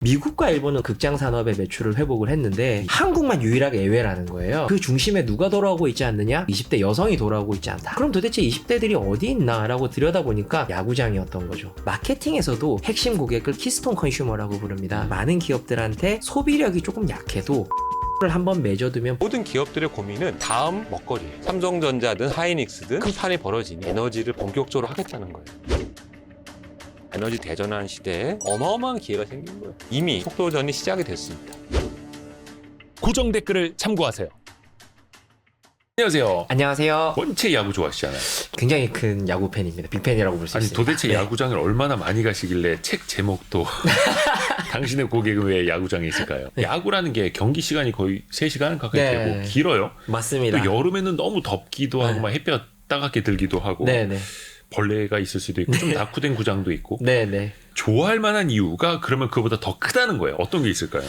미국과 일본은 극장 산업의 매출을 회복을 했는데 한국만 유일하게 예외라는 거예요. 그 중심에 누가 돌아오고 있지 않느냐? 20대 여성이 돌아오고 있지 않다. 그럼 도대체 20대들이 어디 있나? 라고 들여다보니까 야구장이었던 거죠. 마케팅에서도 핵심 고객을 키스톤 컨슈머라고 부릅니다. 많은 기업들한테 소비력이 조금 약해도 를 한번 맺어두면 모든 기업들의 고민은 다음 먹거리예요. 삼성전자든 하이닉스든 큰 판이 벌어지니 에너지를 본격적으로 하겠다는 거예요. 에너지 대전환 시대에 어마어마한 기회가 생긴 거예요. 이미 속도전이 시작이 됐습니다. 고정 댓글을 참고하세요. 안녕하세요. 안녕하세요. 원체 야구 좋아하시잖아요. 굉장히 큰 야구 팬입니다. 빅팬이라고 볼 수 아니 있습니다. 도대체 네. 야구장을 얼마나 많이 가시길래 책 제목도 당신의 고객은 왜 야구장에 있을까요? 네. 야구라는 게 경기 시간이 거의 3시간 가까이 네. 되고 길어요. 맞습니다. 또 여름에는 너무 덥기도 하고 네. 막 햇볕 따갑게 들기도 하고 네네. 벌레가 있을 수도 있고 좀 낙후된 구장도 있고 네네. 좋아할 만한 이유가 그러면 그거보다 더 크다는 거예요. 어떤 게 있을까요?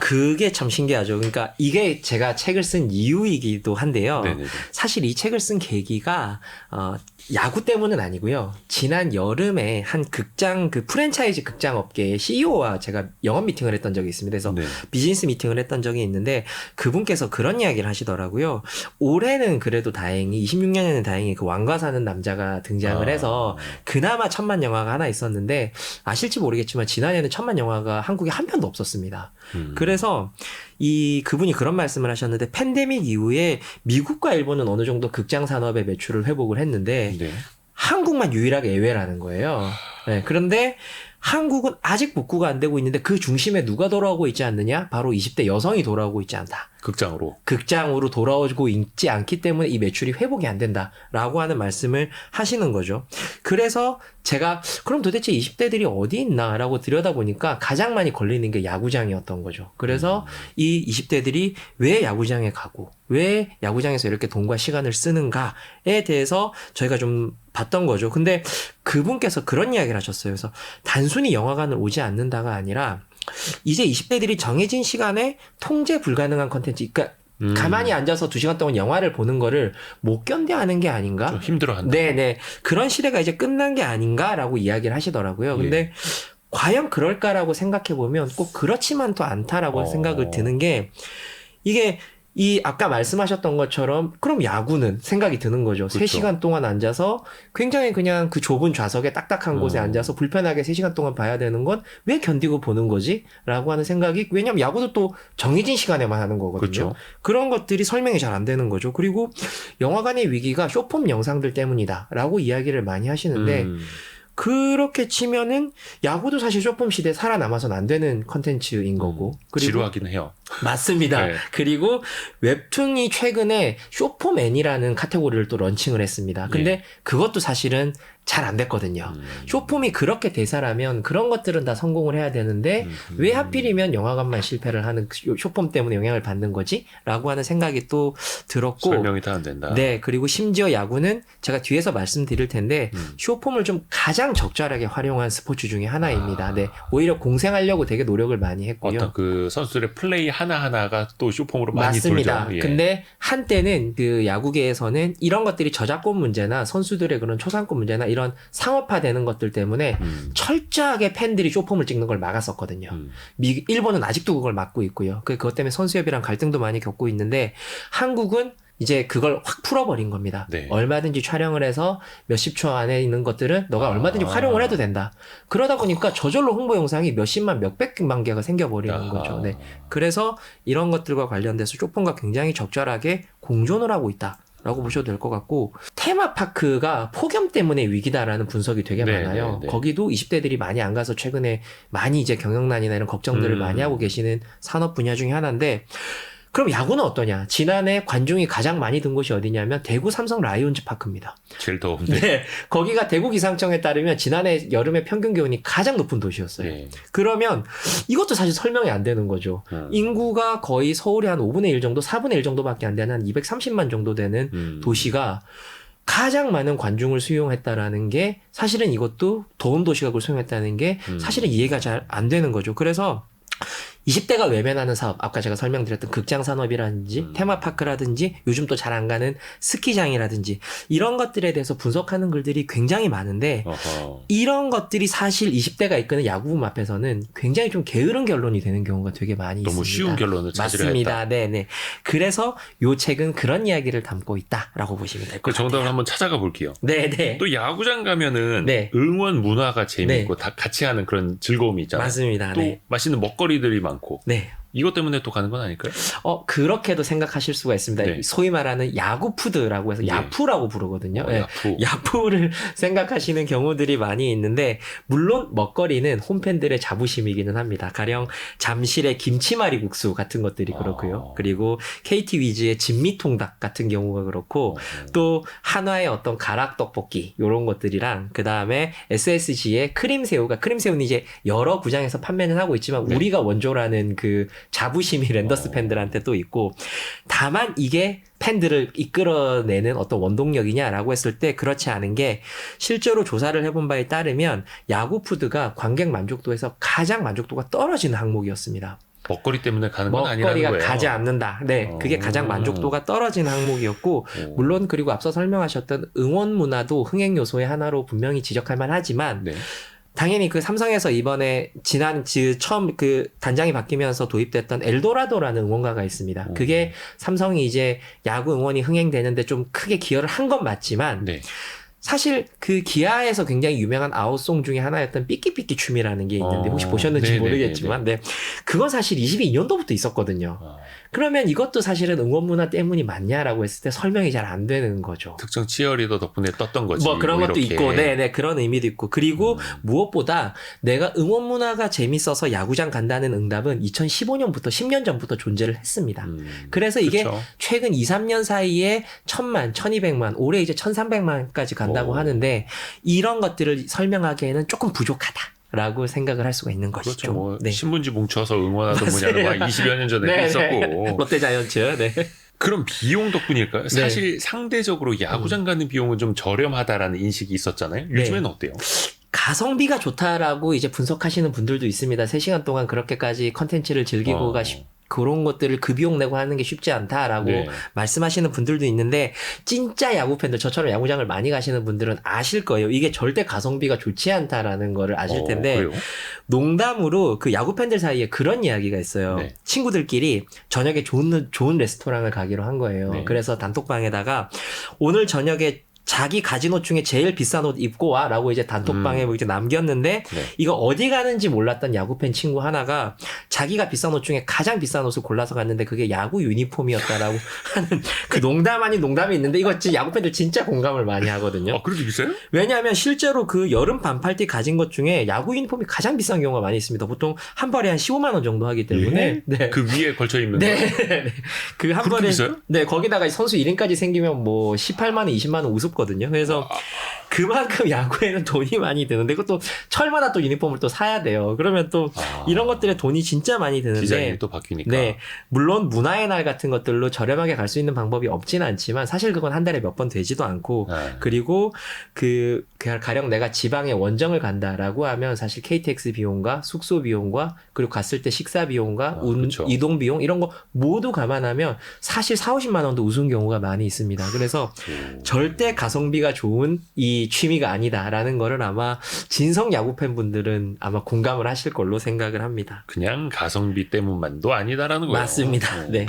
그게 참 신기하죠. 그러니까 이게 제가 책을 쓴 이유이기도 한데요. 네네네. 사실 이 책을 쓴 계기가 야구 때문은 아니고요. 지난 여름에 한 극장 그 프랜차이즈 극장 업계의 CEO와 제가 영업 미팅을 했던 적이 있습니다. 그래서 네. 비즈니스 미팅을 했던 적이 있는데 그분께서 그런 이야기를 하시더라고요. 올해는 그래도 다행히 26년에는 다행히 그 왕과 사는 남자가 등장을 해서 그나마 천만 영화가 하나 있었는데 아실지 모르겠지만 지난해는 천만 영화가 한국에 한 편도 없었습니다. 그래서 그분이 그런 말씀을 하셨는데 팬데믹 이후에 미국과 일본은 어느 정도 극장 산업의 매출을 회복을 했는데 네. 한국만 유일하게 예외라는 거예요. 네, 그런데 한국은 아직 복구가 안 되고 있는데 그 중심에 누가 돌아오고 있지 않느냐? 바로 20대 여성이 돌아오고 있지 않다. 극장으로 돌아오고 있지 않기 때문에 이 매출이 회복이 안 된다라고 하는 말씀을 하시는 거죠. 그래서 제가 그럼 도대체 20대들이 어디 있나라고 들여다보니까 가장 많이 걸리는 게 야구장이었던 거죠. 그래서 이 20대들이 왜 야구장에 가고 왜 야구장에서 이렇게 돈과 시간을 쓰는가에 대해서 저희가 좀 봤던 거죠. 근데 그분께서 그런 이야기를 하셨어요. 그래서 단순히 영화관을 오지 않는다가 아니라 이제 20대들이 정해진 시간에 통제 불가능한 컨텐츠, 그러니까 가만히 앉아서 2시간 동안 영화를 보는 거를 못 견뎌하는 게 아닌가? 좀 힘들어한다. 네네. 그런 시대가 이제 끝난 게 아닌가라고 이야기를 하시더라고요. 근데 과연 그럴까라고 생각해보면 꼭 그렇지만 또 않다라고 생각을 드는 게 이게 아까 말씀하셨던 것처럼 그럼 야구는 생각이 드는 거죠. 그렇죠. 3시간 동안 앉아서 굉장히 그냥 그 좁은 좌석에 딱딱한 곳에 앉아서 불편하게 3시간 동안 봐야 되는 건 왜 견디고 보는 거지? 라고 하는 생각이 왜냐면 야구도 또 정해진 시간에만 하는 거거든요. 그렇죠. 그런 것들이 설명이 잘 안 되는 거죠. 그리고 영화관의 위기가 쇼폼 영상들 때문이다 라고 이야기를 많이 하시는데 그렇게 치면은 야구도 사실 쇼폼 시대에 살아남아서는 안 되는 컨텐츠인 거고. 그리고 지루하긴 해요. 맞습니다. 네. 그리고 웹툰이 최근에 쇼폼앤이라는 카테고리를 또 런칭을 했습니다. 근데 그것도 사실은 잘 안 됐거든요. 쇼폼이 그렇게 대사라면 그런 것들은 다 성공을 해야 되는데 왜 하필이면 영화관만 실패를 하는 쇼폼 때문에 영향을 받는 거지? 라고 하는 생각이 또 들었고 설명이 다 안 된다. 네, 그리고 심지어 야구는 제가 뒤에서 말씀드릴 텐데 쇼폼을 좀 가장 적절하게 활용한 스포츠 중에 하나입니다. 네, 오히려 공생하려고 되게 노력을 많이 했고요. 어떤 그 선수들의 플레이 하나하나가 또 쇼폼으로 많이 맞습니다. 돌죠. 예. 근데 한때는 그 야구계에서는 이런 것들이 저작권 문제나 선수들의 그런 초상권 문제나 이런 상업화되는 것들 때문에 철저하게 팬들이 쇼폼을 찍는 걸 막았었거든요. 일본은 아직도 그걸 막고 있고요. 그것 때문에 선수협이랑 갈등도 많이 겪고 있는데 한국은 이제 그걸 확 풀어버린 겁니다. 네. 얼마든지 촬영을 해서 몇십 초 안에 있는 것들은 너가 얼마든지 활용을 해도 된다. 그러다 보니까 저절로 홍보 영상이 몇십만, 몇백만 개가 생겨버리는 거죠. 네. 그래서 이런 것들과 관련돼서 쇼폼과 굉장히 적절하게 공존을 하고 있다. 라고 보셔도 될 것 같고 테마파크가 폭염 때문에 위기다라는 분석이 되게 많아요. 거기도 20대들이 많이 안 가서 최근에 많이 이제 경영난이나 이런 걱정들을 많이 하고 계시는 산업 분야 중에 하나인데 그럼 야구는 어떠냐? 지난해 관중이 가장 많이 든 곳이 어디냐면 대구 삼성 라이온즈 파크입니다. 제일 더운데. 네, 거기가 대구 기상청에 따르면 지난해 여름에 평균 기온이 가장 높은 도시였어요. 네. 그러면 이것도 사실 설명이 안 되는 거죠. 인구가 거의 서울의 한 5분의 1 정도, 4분의 1 정도밖에 안 되는 한 230만 정도 되는 도시가 가장 많은 관중을 수용했다라는 게 사실은 이것도 더운 도시가 그걸 수용했다는 게 사실은 이해가 잘 안 되는 거죠. 그래서 20대가 외면하는 사업, 아까 제가 설명드렸던 극장 산업이라든지 테마파크라든지 요즘 또 잘 안 가는 스키장이라든지 이런 것들에 대해서 분석하는 글들이 굉장히 많은데 어허. 이런 것들이 사실 20대가 이끄는 야구붐 앞에서는 굉장히 좀 게으른 결론이 되는 경우가 되게 많이 너무 있습니다. 쉬운 결론을 찾으려 맞습니다. 했다. 네네. 그래서 요 책은 그런 이야기를 담고 있다라고 보시면 될 것 그 같아요. 정답을 한번 찾아가 볼게요. 네네. 또 야구장 가면은 네. 응원 문화가 재밌고 다 같이 하는 그런 즐거움이 있잖아요. 맞습니다. 또 네. 맛있는 먹거리들이 많고 네. 이것 때문에 또 가는 건 아닐까요? 그렇게도 생각하실 수가 있습니다. 네. 소위 말하는 야구푸드라고 해서 예. 야푸라고 부르거든요. 네. 야푸. 야푸를 생각하시는 경우들이 많이 있는데 물론 먹거리는 홈팬들의 자부심이기는 합니다. 가령 잠실의 김치말이 국수 같은 것들이 그렇고요. 그리고 KT 위즈의 진미통닭 같은 경우가 그렇고 또 한화의 어떤 가락떡볶이 이런 것들이랑 그 다음에 SSG의 크림새우는 이제 여러 구장에서 판매는 하고 있지만 네. 우리가 원조라는 그 자부심이 랜더스 팬들한테 또 있고 다만 이게 팬들을 이끌어내는 어떤 원동력이냐라고 했을 때 그렇지 않은 게 실제로 조사를 해본 바에 따르면 야구 푸드가 관객 만족도에서 가장 만족도가 떨어지는 항목이었습니다. 먹거리 때문에 가는 건 아니라는 먹거리가 거예요. 가지 않는다. 네, 그게 가장 만족도가 떨어지는 항목이었고 물론 그리고 앞서 설명하셨던 응원 문화도 흥행 요소의 하나로 분명히 지적할 만하지만 네. 당연히 그 삼성에서 이번에 처음 그 단장이 바뀌면서 도입됐던 엘도라도라는 응원가가 있습니다. 그게 삼성이 이제 야구 응원이 흥행되는데 좀 크게 기여를 한 건 맞지만 네. 사실 그 기아에서 굉장히 유명한 아웃송 중에 하나였던 삐끼삐끼 춤이라는 게 있는데 혹시 보셨는지 네네네네. 모르겠지만 네. 그건 사실 22년도부터 있었거든요. 아, 그러면 이것도 사실은 응원 문화 때문이 맞냐라고 했을 때 설명이 잘 안 되는 거죠. 특정 치어리더 덕분에 떴던 거지. 뭐 그런 것도 이렇게. 있고, 네네, 그런 의미도 있고. 그리고 무엇보다 내가 응원 문화가 재밌어서 야구장 간다는 응답은 2015년부터 10년 전부터 존재를 했습니다. 그래서 이게 그쵸. 최근 2, 3년 사이에 1000만, 1200만, 올해 이제 1300만까지 간다고 하는데 이런 것들을 설명하기에는 조금 부족하다라고 생각을 할 수가 있는 것이죠. 그렇죠. 뭐 네. 신문지 뭉쳐서 응원하던 문화는 막 20여 년 전에 네, 있었고. 롯데 자이언츠. 네. 그럼 비용 덕분일까요? 사실 상대적으로 야구장 가는 비용은 좀 저렴하다라는 인식이 있었잖아요. 요즘엔 어때요? 가성비가 좋다라고 이제 분석하시는 분들도 있습니다. 3시간 동안 그렇게까지 컨텐츠를 즐기고 그런 것들을 그 비용 내고 하는 게 쉽지 않다라고 네. 말씀하시는 분들도 있는데 진짜 야구 팬들 저처럼 야구장을 많이 가시는 분들은 아실 거예요. 이게 절대 가성비가 좋지 않다라는 거를 아실 텐데 그래요? 농담으로 그 야구 팬들 사이에 그런 이야기가 있어요. 네. 친구들끼리 저녁에 좋은 레스토랑을 가기로 한 거예요. 네. 그래서 단톡방에다가 오늘 저녁에 자기 가진 옷 중에 제일 비싼 옷 입고 와라고 이제 단톡방에 뭐 이렇게 남겼는데 네. 이거 어디 가는지 몰랐던 야구팬 친구 하나가 자기가 비싼 옷 중에 가장 비싼 옷을 골라서 갔는데 그게 야구 유니폼이었다라고 하는 그 농담 아닌 농담이 있는데 이거 진짜 야구팬들 진짜 공감을 많이 하거든요. 그렇게 비싸요? 왜냐하면 실제로 그 여름 반팔티 가진 것 중에 야구 유니폼이 가장 비싼 경우가 많이 있습니다. 보통 한 벌에 한 15만 원 정도 하기 때문에 네. 그 위에 걸쳐 입는 거. 네. 그 한 그렇게 번에 비싸요? 네, 거기다가 선수 1인까지 생기면 뭐 18만 원, 20만 원 우습거든요. 그래서 그만큼 야구에는 돈이 많이 드는데 그것도 철마다 또 유니폼을 또 사야 돼요. 그러면 또 이런 것들에 돈이 진짜 많이 드는데 디자인이 또 바뀌니까. 네. 물론 문화의 날 같은 것들로 저렴하게 갈 수 있는 방법이 없진 않지만 사실 그건 한 달에 몇 번 되지도 않고 네. 그리고 가령 내가 지방에 원정을 간다라고 하면 사실 KTX 비용과 숙소 비용과 그리고 갔을 때 식사 비용과 그렇죠. 이동 비용 이런 거 모두 감안하면 사실 40-50만 원도 우스운 경우가 많이 있습니다. 그래서 절대 가성비가 좋은 이 취미가 아니다라는 거를 아마 진성 야구 팬분들은 아마 공감을 하실 걸로 생각을 합니다. 그냥 가성비 때문만도 아니다라는 거예요. 맞습니다. 네.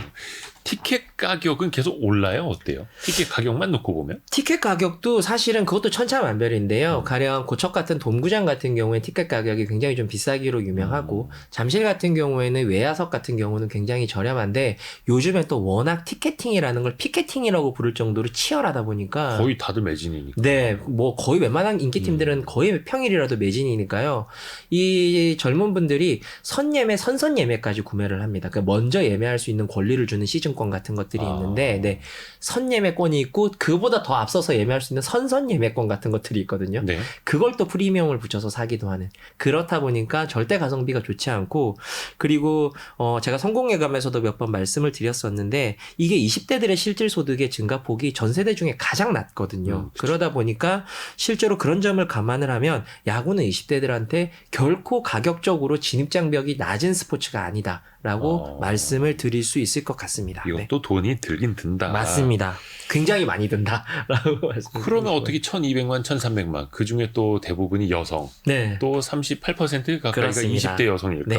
티켓 가격은 계속 올라요? 어때요? 티켓 가격만 놓고 보면? 티켓 가격도 사실은 그것도 천차만별인데요. 가령 고척 같은 돔구장 같은 경우에 티켓 가격이 굉장히 좀 비싸기로 유명하고 잠실 같은 경우에는 외야석 같은 경우는 굉장히 저렴한데 요즘에 또 워낙 티켓팅이라는 걸 피켓팅이라고 부를 정도로 치열하다 보니까 거의 다들 매진이니까. 네, 뭐 거의 웬만한 인기팀들은 거의 평일이라도 매진이니까요. 이 젊은 분들이 선예매, 선선예매까지 구매를 합니다. 그러니까 먼저 예매할 수 있는 권리를 주는 시즌권 같은 것들이 있는데 네, 선예매권이 있고 그보다 더 앞서서 예매할 수 있는 선선예매권 같은 것들이 있거든요. 네. 그걸 또 프리미엄을 붙여서 사기도 하는 그렇다 보니까 절대 가성비가 좋지 않고 그리고 제가 성공예감에서도 몇 번 말씀을 드렸었는데 이게 20대들의 실질 소득의 증가폭이 전 세대 중에 가장 낮거든요. 그러다 보니까 실제로 그런 점을 감안을 하면 야구는 20대들한테 결코 가격적으로 진입장벽이 낮은 스포츠가 아니다라고 말씀을 드릴 수 있을 것 같습니다. 이것도 돈이 들긴 든다. 맞습니다. 굉장히 많이 든다라고 말씀드립니다. 그러면 어떻게 1,200만, 1,300만 그 중에 또 대부분이 여성, 네. 또 38% 가까이가 그렇습니다. 20대 여성일까? 네.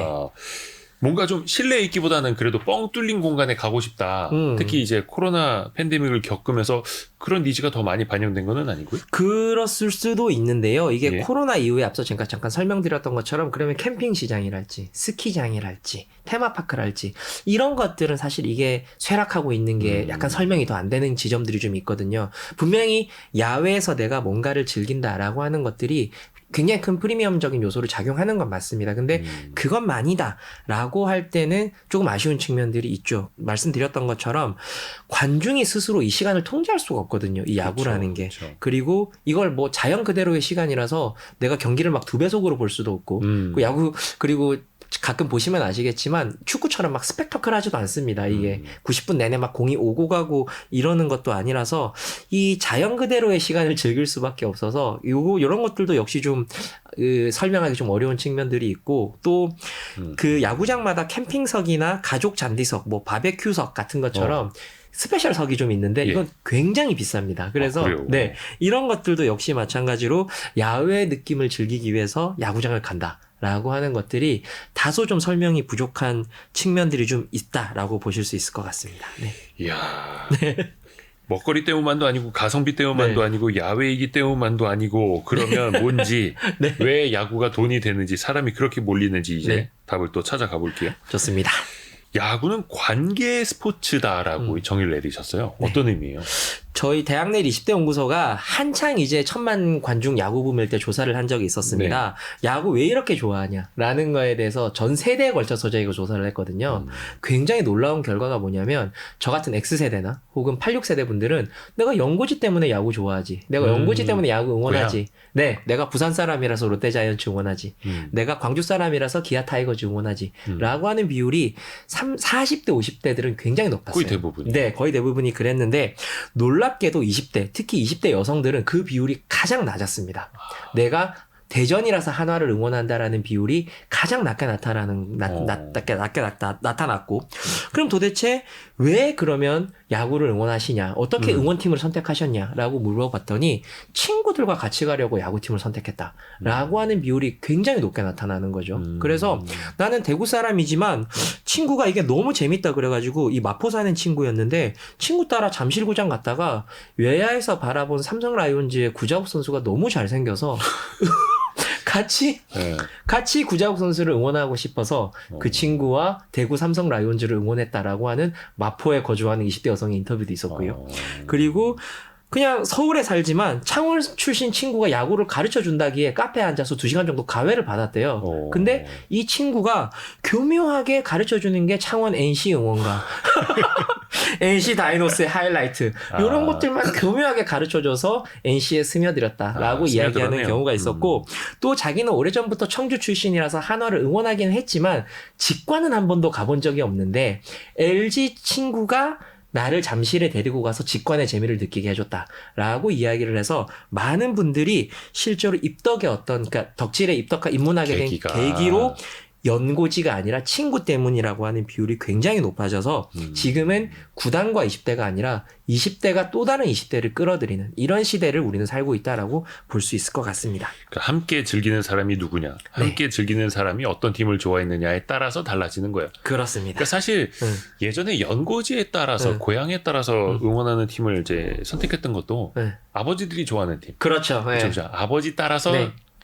뭔가 좀 실내에 있기보다는 그래도 뻥 뚫린 공간에 가고 싶다. 특히 이제 코로나 팬데믹을 겪으면서 그런 니즈가 더 많이 반영된 건 아니고요? 그랬을 수도 있는데요. 이게 예. 코로나 이후에 앞서 제가 잠깐 설명드렸던 것처럼 그러면 캠핑 시장이랄지 스키장이랄지 테마파크랄지 이런 것들은 사실 이게 쇠락하고 있는 게 약간 설명이 더 안 되는 지점들이 좀 있거든요. 분명히 야외에서 내가 뭔가를 즐긴다라고 하는 것들이 굉장히 큰 프리미엄적인 요소를 작용하는 건 맞습니다. 근데 그것만이다라고 할 때는 조금 아쉬운 측면들이 있죠. 말씀드렸던 것처럼 관중이 스스로 이 시간을 통제할 수가 없거든요. 이 야구라는 게. 그렇죠. 그리고 이걸 뭐 자연 그대로의 시간이라서 내가 경기를 막 2배속으로 볼 수도 없고 그 야구 그리고 가끔 보시면 아시겠지만 축구처럼 막 스펙터클하지도 않습니다. 이게 90분 내내 막 공이 오고 가고 이러는 것도 아니라서 이 자연 그대로의 시간을 즐길 수밖에 없어서 요런 것들도 역시 좀 설명하기 좀 어려운 측면들이 있고 또 그 야구장마다 캠핑석이나 가족 잔디석, 뭐 바베큐석 같은 것처럼 스페셜석이 좀 있는데 이건 굉장히 비쌉니다. 그래서 네, 이런 것들도 역시 마찬가지로 야외 느낌을 즐기기 위해서 야구장을 간다라고 하는 것들이 다소 좀 설명이 부족한 측면들이 좀 있다라고 보실 수 있을 것 같습니다. 네. 이야. 먹거리 때문만도 아니고 가성비 때문만도 아니고 야외이기 때문만도 아니고 그러면 뭔지 왜 야구가 돈이 되는지 사람이 그렇게 몰리는지 이제 답을 또 찾아가 볼게요. 좋습니다. 야구는 관계 스포츠다라고 정의를 내리셨어요. 어떤 의미예요? 저희 대학내일 20대 연구소가 한창 이제 1,000만 관중 야구 붐일 때 조사를 한 적이 있었습니다. 야구 왜 이렇게 좋아하냐라는 거에 대해서 전 세대에 걸쳐서 저희가 조사를 했거든요. 굉장히 놀라운 결과가 뭐냐면 저 같은 X세대나 혹은 86세대 분들은 내가 연고지 때문에 야구 좋아하지. 내가 연고지 때문에 야구 응원하지. 네, 내가 부산 사람이라서 롯데자이언츠 응원하지. 내가 광주 사람이라서 기아 타이거즈 응원하지. 라고 하는 비율이 40대, 50대들은 굉장히 높았어요. 거의 대부분. 네, 거의 대부분이 그랬는데 놀랍게도 20대, 특히 20대 여성들은 그 비율이 가장 낮았습니다. 내가 대전이라서 한화를 응원한다라는 비율이 가장 낮게 나타났고 그럼 도대체 왜 그러면 야구를 응원하시냐 어떻게 응원팀을 선택하셨냐라고 물어봤더니 친구들과 같이 가려고 야구팀을 선택했다라고 하는 비율이 굉장히 높게 나타나는 거죠. 그래서 나는 대구 사람이지만 친구가 이게 너무 재밌다 그래가지고 이 마포 사는 친구였는데 친구 따라 잠실구장 갔다가 외야에서 바라본 삼성 라이온즈의 구자욱 선수가 너무 잘생겨서 같이 구자욱 선수를 응원하고 싶어서 그 친구와 대구 삼성 라이온즈를 응원했다라고 하는 마포에 거주하는 20대 여성의 인터뷰도 있었고요. 그리고 그냥 서울에 살지만 창원 출신 친구가 야구를 가르쳐 준다기에 카페에 앉아서 2시간 정도 가회를 받았대요. 근데 이 친구가 교묘하게 가르쳐 주는 게 창원 NC 응원가, NC 다이노스의 하이라이트 이런 것들만 교묘하게 가르쳐 줘서 NC에 스며들었다라고 이야기하는 경우가 있었고 또 자기는 오래전부터 청주 출신이라서 한화를 응원하긴 했지만 직관은 한 번도 가본 적이 없는데 LG 친구가 나를 잠실에 데리고 가서 직관의 재미를 느끼게 해줬다라고 이야기를 해서 많은 분들이 실제로 그러니까 덕질에 입문하게 된 계기로 연고지가 아니라 친구 때문이라고 하는 비율이 굉장히 높아져서 지금은 9단과 20대가 아니라 20대가 또 다른 20대를 끌어들이는 이런 시대를 우리는 살고 있다라고 볼 수 있을 것 같습니다. 그러니까 함께 즐기는 사람이 누구냐, 함께 즐기는 사람이 어떤 팀을 좋아했느냐에 따라서 달라지는 거예요. 그렇습니다. 그러니까 사실 예전에 연고지에 따라서 고향에 따라서 응원하는 팀을 이제 선택했던 것도 아버지들이 좋아하는 팀. 그렇죠. 그렇죠. 아버지 따라서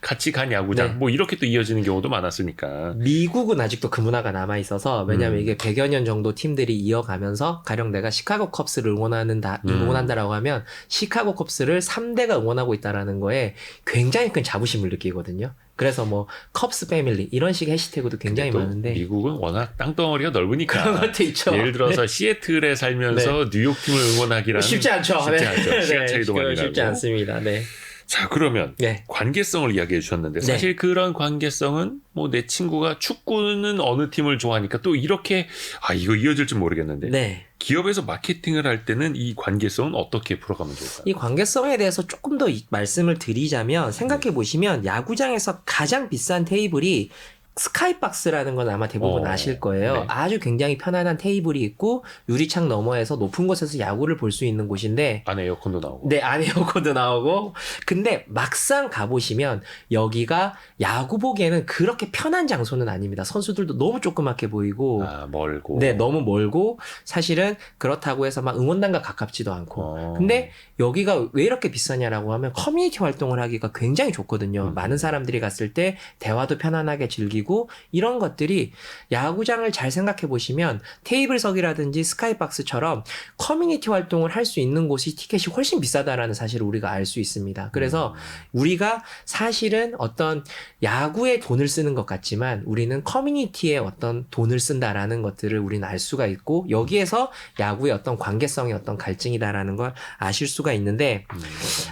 같이 간 야구장 네. 뭐 이렇게 또 이어지는 경우도 많았으니까. 미국은 아직도 그 문화가 남아 있어서 왜냐하면 이게 100여 년 정도 팀들이 이어가면서 가령 내가 시카고 컵스를 응원한다라고 하면 시카고 컵스를 3대가 응원하고 있다라는 거에 굉장히 큰 자부심을 느끼거든요. 그래서 뭐 컵스 패밀리 이런 식의 해시태그도 굉장히 많은데 미국은 워낙 땅덩어리가 넓으니까 그런 것도 있죠. 예를 들어서 시애틀에 살면서 뉴욕 팀을 응원하기란 쉽지 않죠. 쉽지 않죠. 시간 차이도 많이 나고. 쉽지 않습니다. 네. 자, 그러면 관계성을 이야기해 주셨는데 사실 그런 관계성은 뭐 내 친구가 축구는 어느 팀을 좋아하니까 또 이렇게 이거 이어질 줄 모르겠는데 기업에서 마케팅을 할 때는 이 관계성은 어떻게 풀어가면 좋을까요? 이 관계성에 대해서 조금 더 말씀을 드리자면 생각해 보시면 야구장에서 가장 비싼 테이블이 스카이박스라는 건 아마 대부분 아실 거예요. 네. 아주 굉장히 편안한 테이블이 있고 유리창 너머에서 높은 곳에서 야구를 볼 수 있는 곳인데 안에 에어컨도 나오고. 네, 안에 에어컨도 나오고. 근데 막상 가보시면 여기가 야구 보기에는 그렇게 편한 장소는 아닙니다. 선수들도 너무 조그맣게 보이고. 멀고. 네, 너무 멀고 사실은 그렇다고 해서 막 응원단과 가깝지도 않고. 근데 여기가 왜 이렇게 비싸냐라고 하면 커뮤니티 활동을 하기가 굉장히 좋거든요. 많은 사람들이 갔을 때 대화도 편안하게 즐기고 이런 것들이 야구장을 잘 생각해 보시면 테이블석이라든지 스카이박스처럼 커뮤니티 활동을 할 수 있는 곳이 티켓이 훨씬 비싸다라는 사실을 우리가 알 수 있습니다. 그래서 우리가 사실은 어떤 야구에 돈을 쓰는 것 같지만 우리는 커뮤니티에 어떤 돈을 쓴다라는 것들을 우리는 알 수가 있고 여기에서 야구의 어떤 관계성의 어떤 갈증이다라는 걸 아실 수가 있는데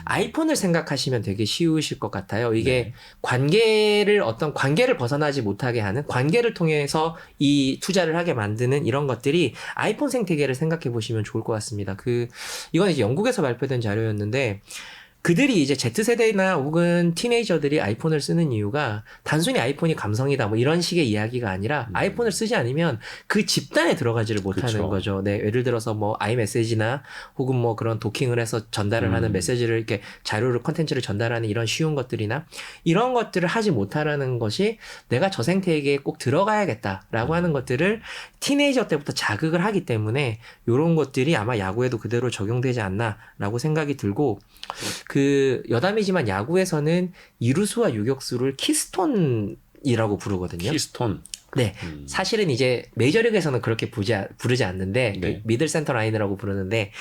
아이폰을 생각하시면 되게 쉬우실 것 같아요. 이게 관계를 벗어나지 못하게 하는 관계를 통해서 이 투자를 하게 만드는 이런 것들이 아이폰 생태계를 생각해 보시면 좋을 것 같습니다. 이건 이제 영국에서 발표된 자료였는데 그들이 이제 Z세대나 혹은 티네이저들이 아이폰을 쓰는 이유가 단순히 아이폰이 감성이다 뭐 이런 식의 이야기가 아니라 아이폰을 쓰지 않으면 그 집단에 들어가지를 못하는 거죠. 네, 예를 들어서 뭐 아이메시지나 혹은 뭐 그런 도킹을 해서 전달을 하는 메시지를 이렇게 자료를 컨텐츠를 전달하는 이런 쉬운 것들이나 이런 것들을 하지 못하라는 것이 내가 저 생태계에 꼭 들어가야겠다라고 하는 것들을 티네이저 때부터 자극을 하기 때문에 이런 것들이 아마 야구에도 그대로 적용되지 않나라고 생각이 들고 여담이지만 야구에서는 이루수와 유격수를 키스톤이라고 부르거든요. 키스톤. 네. 사실은 이제 메이저리그에서는 그렇게 부르지 않는데 그 미들 센터 라인이라고 부르는데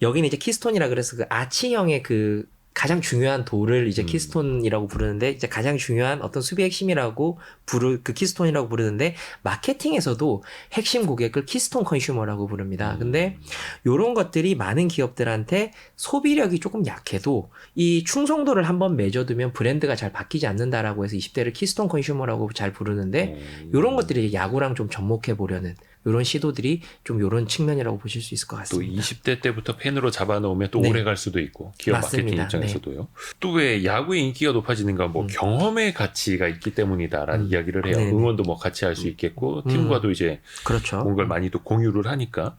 여기는 이제 키스톤이라 그래서 그 아치형의 가장 중요한 돌을 이제 키스톤이라고 부르는데 이제 가장 중요한 어떤 수비 핵심이라고 키스톤이라고 부르는데 마케팅에서도 핵심 고객을 키스톤 컨슈머라고 부릅니다. 근데 요런 것들이 많은 기업들한테 소비력이 조금 약해도 이 충성도를 한번 맺어두면 브랜드가 잘 바뀌지 않는다라고 해서 20대를 키스톤 컨슈머라고 잘 부르는데 요런 것들이 야구랑 좀 접목해 보려는 이런 시도들이 좀 이런 측면이라고 보실 수 있을 것 같습니다. 또 20대 때부터 팬으로 잡아놓으면 또 오래 갈 수도 있고 기업 마케팅 입장에서도요. 또 왜 야구의 인기가 높아지는가 뭐 경험의 가치가 있기 때문이다라는 이야기를 해요. 응원도 뭐 같이 할 수 있겠고 팀과도 이제 뭔가를 많이 또 공유를 하니까.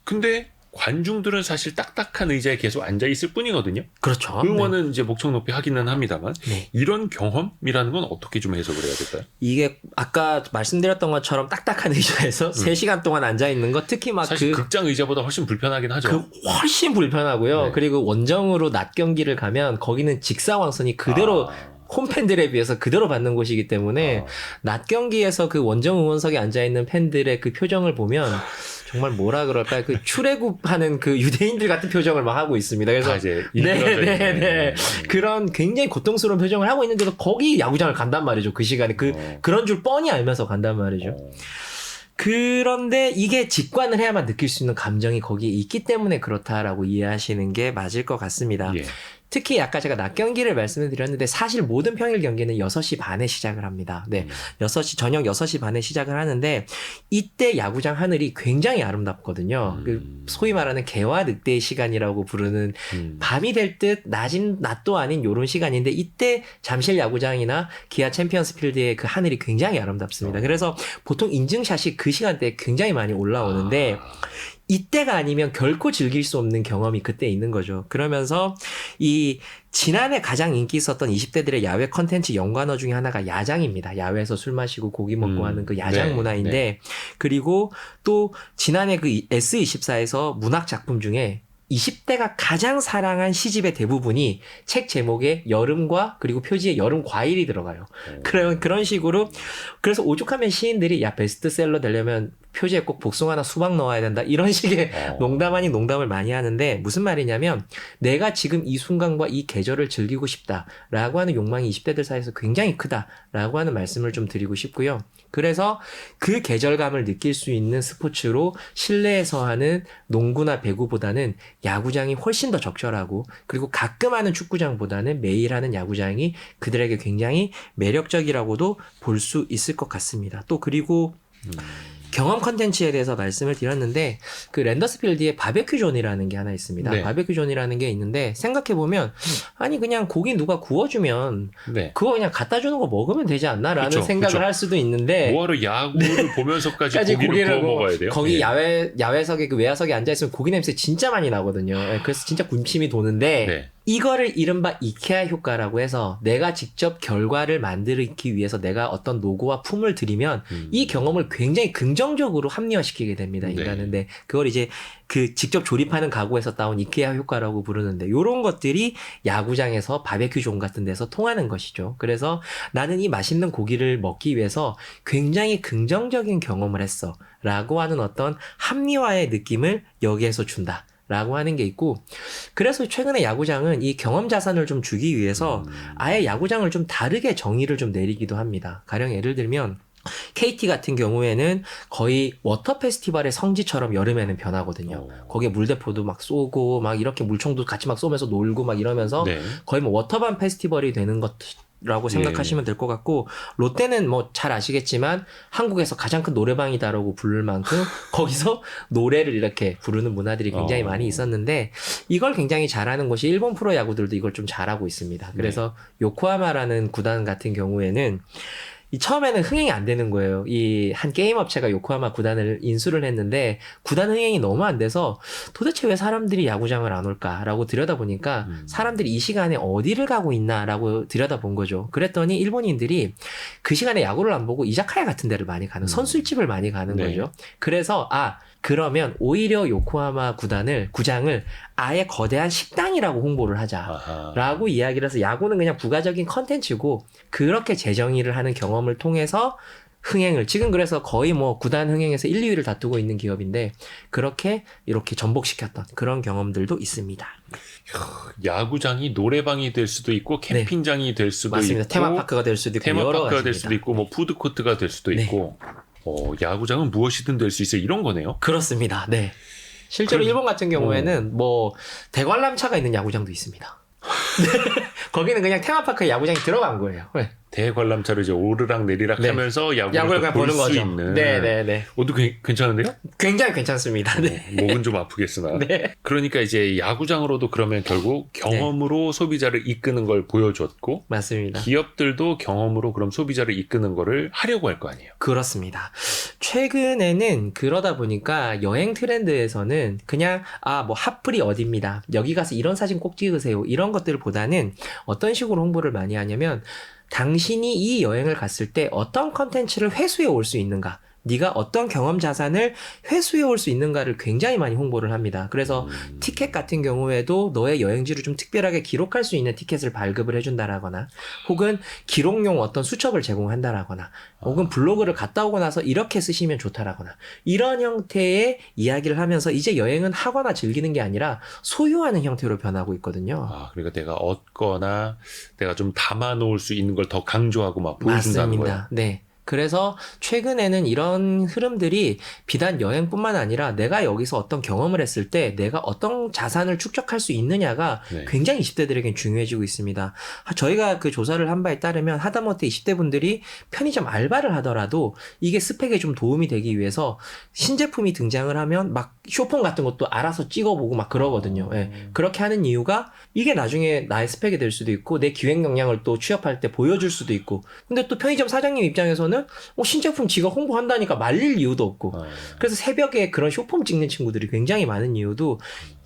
근데 관중들은 사실 딱딱한 의자에 계속 앉아 있을 뿐이거든요. 그렇죠. 응원은 이제 목청 높이 하기는 합니다만 이런 경험이라는 건 어떻게 좀 해석을 해야 될까요? 이게 아까 말씀드렸던 것처럼 딱딱한 의자에서 3시간 동안 앉아 있는 거 특히 막 사실 극장 의자보다 훨씬 불편하긴 하죠. 훨씬 불편하고요. 그리고 원정으로 낮 경기를 가면 거기는 직사광선이 그대로 홈팬들에 비해서 그대로 받는 곳이기 때문에 낮 경기에서 그 원정 응원석에 앉아있는 팬들의 그 표정을 보면 정말 뭐라 그럴까요? 출애굽하는 유대인들 같은 표정을 막 하고 있습니다. 그래서 그런 굉장히 고통스러운 표정을 하고 있는데도 거기 야구장을 간단 말이죠. 그 시간에 그런 줄 뻔히 알면서 간단 말이죠. 그런데 이게 직관을 해야만 느낄 수 있는 감정이 거기에 있기 때문에 그렇다라고 이해하시는 게 맞을 것 같습니다. 특히 아까 제가 낮 경기를 말씀을 드렸는데 사실 모든 평일 경기는 6시 반에 시작을 합니다. 네. 저녁 6시 반에 시작을 하는데 이때 야구장 하늘이 굉장히 아름답거든요. 소위 말하는 개와 늑대의 시간이라고 부르는 밤이 될 듯 낮도 아닌 요런 시간인데 이때 잠실 야구장이나 기아 챔피언스 필드의 그 하늘이 굉장히 아름답습니다. 그래서 보통 인증샷이 그 시간대에 굉장히 많이 올라오는데 이때가 아니면 결코 즐길 수 없는 경험이 그때 있는 거죠. 그러면서 지난해 가장 인기 있었던 20대들의 야외 컨텐츠 연관어 중에 하나가 야장입니다. 야외에서 술 마시고 고기 먹고 하는 그 야장 문화인데 그리고 또 지난해 그 S24에서 문학 작품 중에 20대가 가장 사랑한 시집의 대부분이 책 제목에 여름과 그리고 표지에 여름 과일이 들어가요. 그런 식으로 그래서 오죽하면 시인들이 야 베스트셀러 되려면 표지에 꼭 복숭아나 수박 넣어야 된다 이런 식의 농담 아닌 농담을 많이 하는데 무슨 말이냐면 내가 지금 이 순간과 이 계절을 즐기고 싶다라고 하는 욕망이 20대들 사이에서 굉장히 크다라고 하는 말씀을 좀 드리고 싶고요. 그래서 그 계절감을 느낄 수 있는 스포츠로 실내에서 하는 농구나 배구보다는 야구장이 훨씬 더 적절하고 그리고 가끔 하는 축구장보다는 매일 하는 야구장이 그들에게 굉장히 매력적이라고도 볼 수 있을 것 같습니다. 또 그리고 경험 컨텐츠에 대해서 말씀을 드렸는데 그 랜더스필드에 바베큐 존이라는 게 하나 있습니다. 네. 바베큐 존이라는 게 있는데 생각해보면 아니 그냥 고기 누가 구워주면 네. 그거 그냥 갖다 주는 거 먹으면 되지 않나라는 그쵸, 생각을 그쵸. 할 수도 있는데 뭐하러 야구를 보면서까지 고기를 구워 먹어야 돼요? 거기 네. 야외석에 그 외야석에 앉아있으면 고기 냄새 진짜 많이 나거든요. 그래서 진짜 군침이 도는데 네. 이거를 이른바 이케아 효과라고 해서 내가 직접 결과를 만들기 위해서 내가 어떤 노고와 품을 들이면 이 경험을 굉장히 긍정적으로 합리화시키게 됩니다. 인간은. 네. 그걸 이제 그 직접 조립하는 가구에서 따온 이케아 효과라고 부르는데 요런 것들이 야구장에서 바베큐 존 같은 데서 통하는 것이죠. 그래서 나는 이 맛있는 고기를 먹기 위해서 굉장히 긍정적인 경험을 했어 라고 하는 어떤 합리화의 느낌을 여기에서 준다. 라고 하는 게 있고 그래서 최근에 야구장은 이 경험 자산을 좀 주기 위해서 아예 야구장을 좀 다르게 정의를 좀 내리기도 합니다. 가령 예를 들면 KT 같은 경우에는 거의 워터 페스티벌의 성지처럼 여름에는 변하거든요. 거기에 물대포도 막 쏘고 막 이렇게 물총도 같이 막 쏘면서 놀고 막 이러면서 네. 거의 뭐 워터밤 페스티벌이 되는 것 라고 생각하시면 될 것 같고 롯데는 뭐 잘 아시겠지만 한국에서 가장 큰 노래방이다라고 부를 만큼 거기서 노래를 이렇게 부르는 문화들이 굉장히 많이 있었는데 이걸 굉장히 잘하는 곳이 일본 프로야구들도 이걸 좀 잘하고 있습니다. 그래서 요코하마라는 구단 같은 경우에는 이 처음에는 흥행이 안 되는 거예요. 이 한 게임 업체가 요코하마 구단을 인수를 했는데 구단 흥행이 너무 안 돼서 도대체 왜 사람들이 야구장을 안 올까라고 들여다보니까 사람들이 이 시간에 어디를 가고 있나라고 들여다본 거죠. 그랬더니 일본인들이 그 시간에 야구를 안 보고 이자카야 같은 데를 많이 가는 선술집을 많이 가는 네. 거죠. 그래서 그러면 오히려 요코하마 구장을 아예 거대한 식당이라고 홍보를 하자라고 이야기를 해서 야구는 그냥 부가적인 컨텐츠고 그렇게 재정의를 하는 경험을 통해서 흥행을 지금 그래서 거의 뭐 구단 흥행에서 1, 2위를 다투고 있는 기업인데 그렇게 이렇게 전복시켰던 그런 경험들도 있습니다. 야구장이 노래방이 될 수도 있고 캠핑장이 될 수도 맞습니다. 있고 테마파크가 될 수도 있고 여러 테마파크가 될 가지입니다. 수도 있고 뭐 푸드코트가 될 수도 네. 있고 야구장은 무엇이든 될 수 있어요. 이런 거네요. 그렇습니다. 네. 실제로 일본 같은 경우에는 뭐 대관람차가 있는 야구장도 있습니다. 거기는 그냥 테마파크에 야구장이 들어간 거예요. 네. 대관람차를 이제 오르락 내리락 네. 하면서 야구를 그냥 볼 보는 수 거죠. 있는. 네네네. 괜찮은데요? 굉장히 괜찮습니다. 네. 목은 좀 아프겠으나. 네. 그러니까 이제 야구장으로도 그러면 결국 경험으로 소비자를 이끄는 걸 보여줬고 맞습니다. 기업들도 경험으로 그럼 소비자를 이끄는 거를 하려고 할 거 아니에요. 그렇습니다. 최근에는 그러다 보니까 여행 트렌드에서는 그냥 뭐 핫플이 어딥니다. 여기 가서 이런 사진 꼭 찍으세요. 이런 것들보다는 어떤 식으로 홍보를 많이 하냐면 당신이 이 여행을 갔을 때 어떤 컨텐츠를 회수해 올 수 있는가? 네가 어떤 경험 자산을 회수해 올 수 있는가를 굉장히 많이 홍보를 합니다. 그래서 티켓 같은 경우에도 너의 여행지를 좀 특별하게 기록할 수 있는 티켓을 발급을 해준다라거나 혹은 기록용 어떤 수첩을 제공한다라거나 혹은 블로그를 갔다 오고 나서 이렇게 쓰시면 좋다라거나 이런 형태의 이야기를 하면서 이제 여행은 하거나 즐기는 게 아니라 소유하는 형태로 변하고 있거든요. 그러니까 내가 얻거나 내가 좀 담아 놓을 수 있는 걸 더 강조하고 막 보여준다는 거예요. 맞습니다. 네. 그래서 최근에는 이런 흐름들이 비단 여행뿐만 아니라 내가 여기서 어떤 경험을 했을 때 내가 어떤 자산을 축적할 수 있느냐가 네. 굉장히 20대들에겐 중요해지고 있습니다. 저희가 그 조사를 한 바에 따르면 하다못해 20대 분들이 편의점 알바를 하더라도 이게 스펙에 좀 도움이 되기 위해서 신제품이 등장을 하면 막 쇼폰 같은 것도 알아서 찍어보고 막 그러거든요. 예. 그렇게 하는 이유가 이게 나중에 나의 스펙이 될 수도 있고 내 기획 역량을 또 취업할 때 보여줄 수도 있고 근데 또 편의점 사장님 입장에서는 신제품 지가 홍보한다니까 말릴 이유도 없고 그래서 새벽에 그런 쇼폼 찍는 친구들이 굉장히 많은 이유도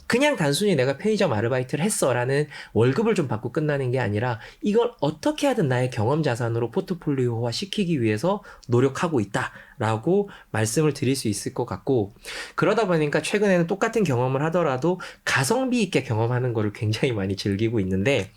그냥 단순히 내가 편의점 아르바이트를 했어라는 월급을 좀 받고 끝나는 게 아니라 이걸 어떻게 하든 나의 경험 자산으로 포트폴리오화 시키기 위해서 노력하고 있다라고 말씀을 드릴 수 있을 것 같고, 그러다 보니까 최근에는 똑같은 경험을 하더라도 가성비 있게 경험하는 거를 굉장히 많이 즐기고 있는데,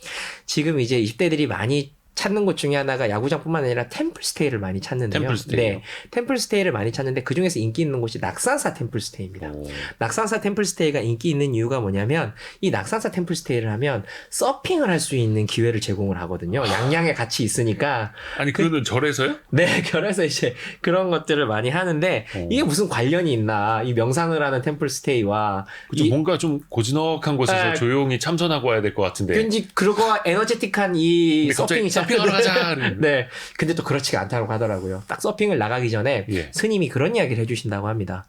지금 이제 20대들이 많이 찾는 곳 중에 하나가 야구장뿐만 아니라 템플스테이를 많이 찾는데요. 템플스테이요? 네, 템플스테이를 많이 찾는데 그 중에서 인기 있는 곳이 낙산사 템플스테이입니다. 낙산사 템플스테이가 인기 있는 이유가 뭐냐면 이 낙산사 tem플스테이를 하면 서핑을 할 수 있는 기회를 제공을 하거든요. 양양에 같이 있으니까. 아니 그거는 절에서요? 네, 결해서 이제 그런 것들을 많이 하는데 이게 무슨 관련이 있나? 이 명상을 하는 템플스테이와 그쵸, 뭔가 좀 고즈넉한 곳에서 조용히 참선하고 와야 될 것 같은데. 왠지 그러고 에너제틱한 이 서핑이 서핑하러 가자. 네. 근데 또 그렇지가 않다고 하더라고요. 딱 서핑을 나가기 전에 스님이 그런 이야기를 해주신다고 합니다.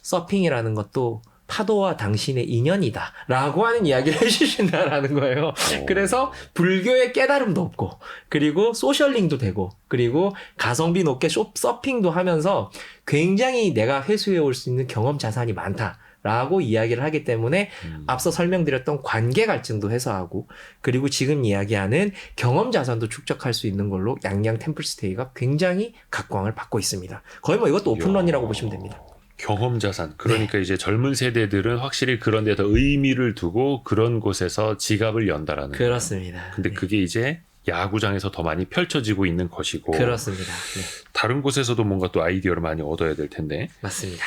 서핑이라는 것도 파도와 당신의 인연이다 라고 하는 이야기를 해주신다라는 거예요. 그래서 불교의 깨달음도 없고, 그리고 소셜링도 되고, 그리고 가성비 높게 서핑도 하면서 굉장히 내가 회수해 올 수 있는 경험 자산이 많다 라고 이야기를 하기 때문에 앞서 설명드렸던 관계 갈증도 해소하고, 그리고 지금 이야기하는 경험 자산도 축적할 수 있는 걸로 양양 템플스테이가 굉장히 각광을 받고 있습니다. 거의 뭐 이것도 오픈런이라고 보시면 됩니다. 경험 자산. 그러니까 이제 젊은 세대들은 확실히 그런 데서 의미를 두고 그런 곳에서 지갑을 연다라는 그렇습니다. 거예요. 근데 그게 이제 야구장에서 더 많이 펼쳐지고 있는 것이고. 그렇습니다. 네. 다른 곳에서도 뭔가 또 아이디어를 많이 얻어야 될 텐데. 맞습니다.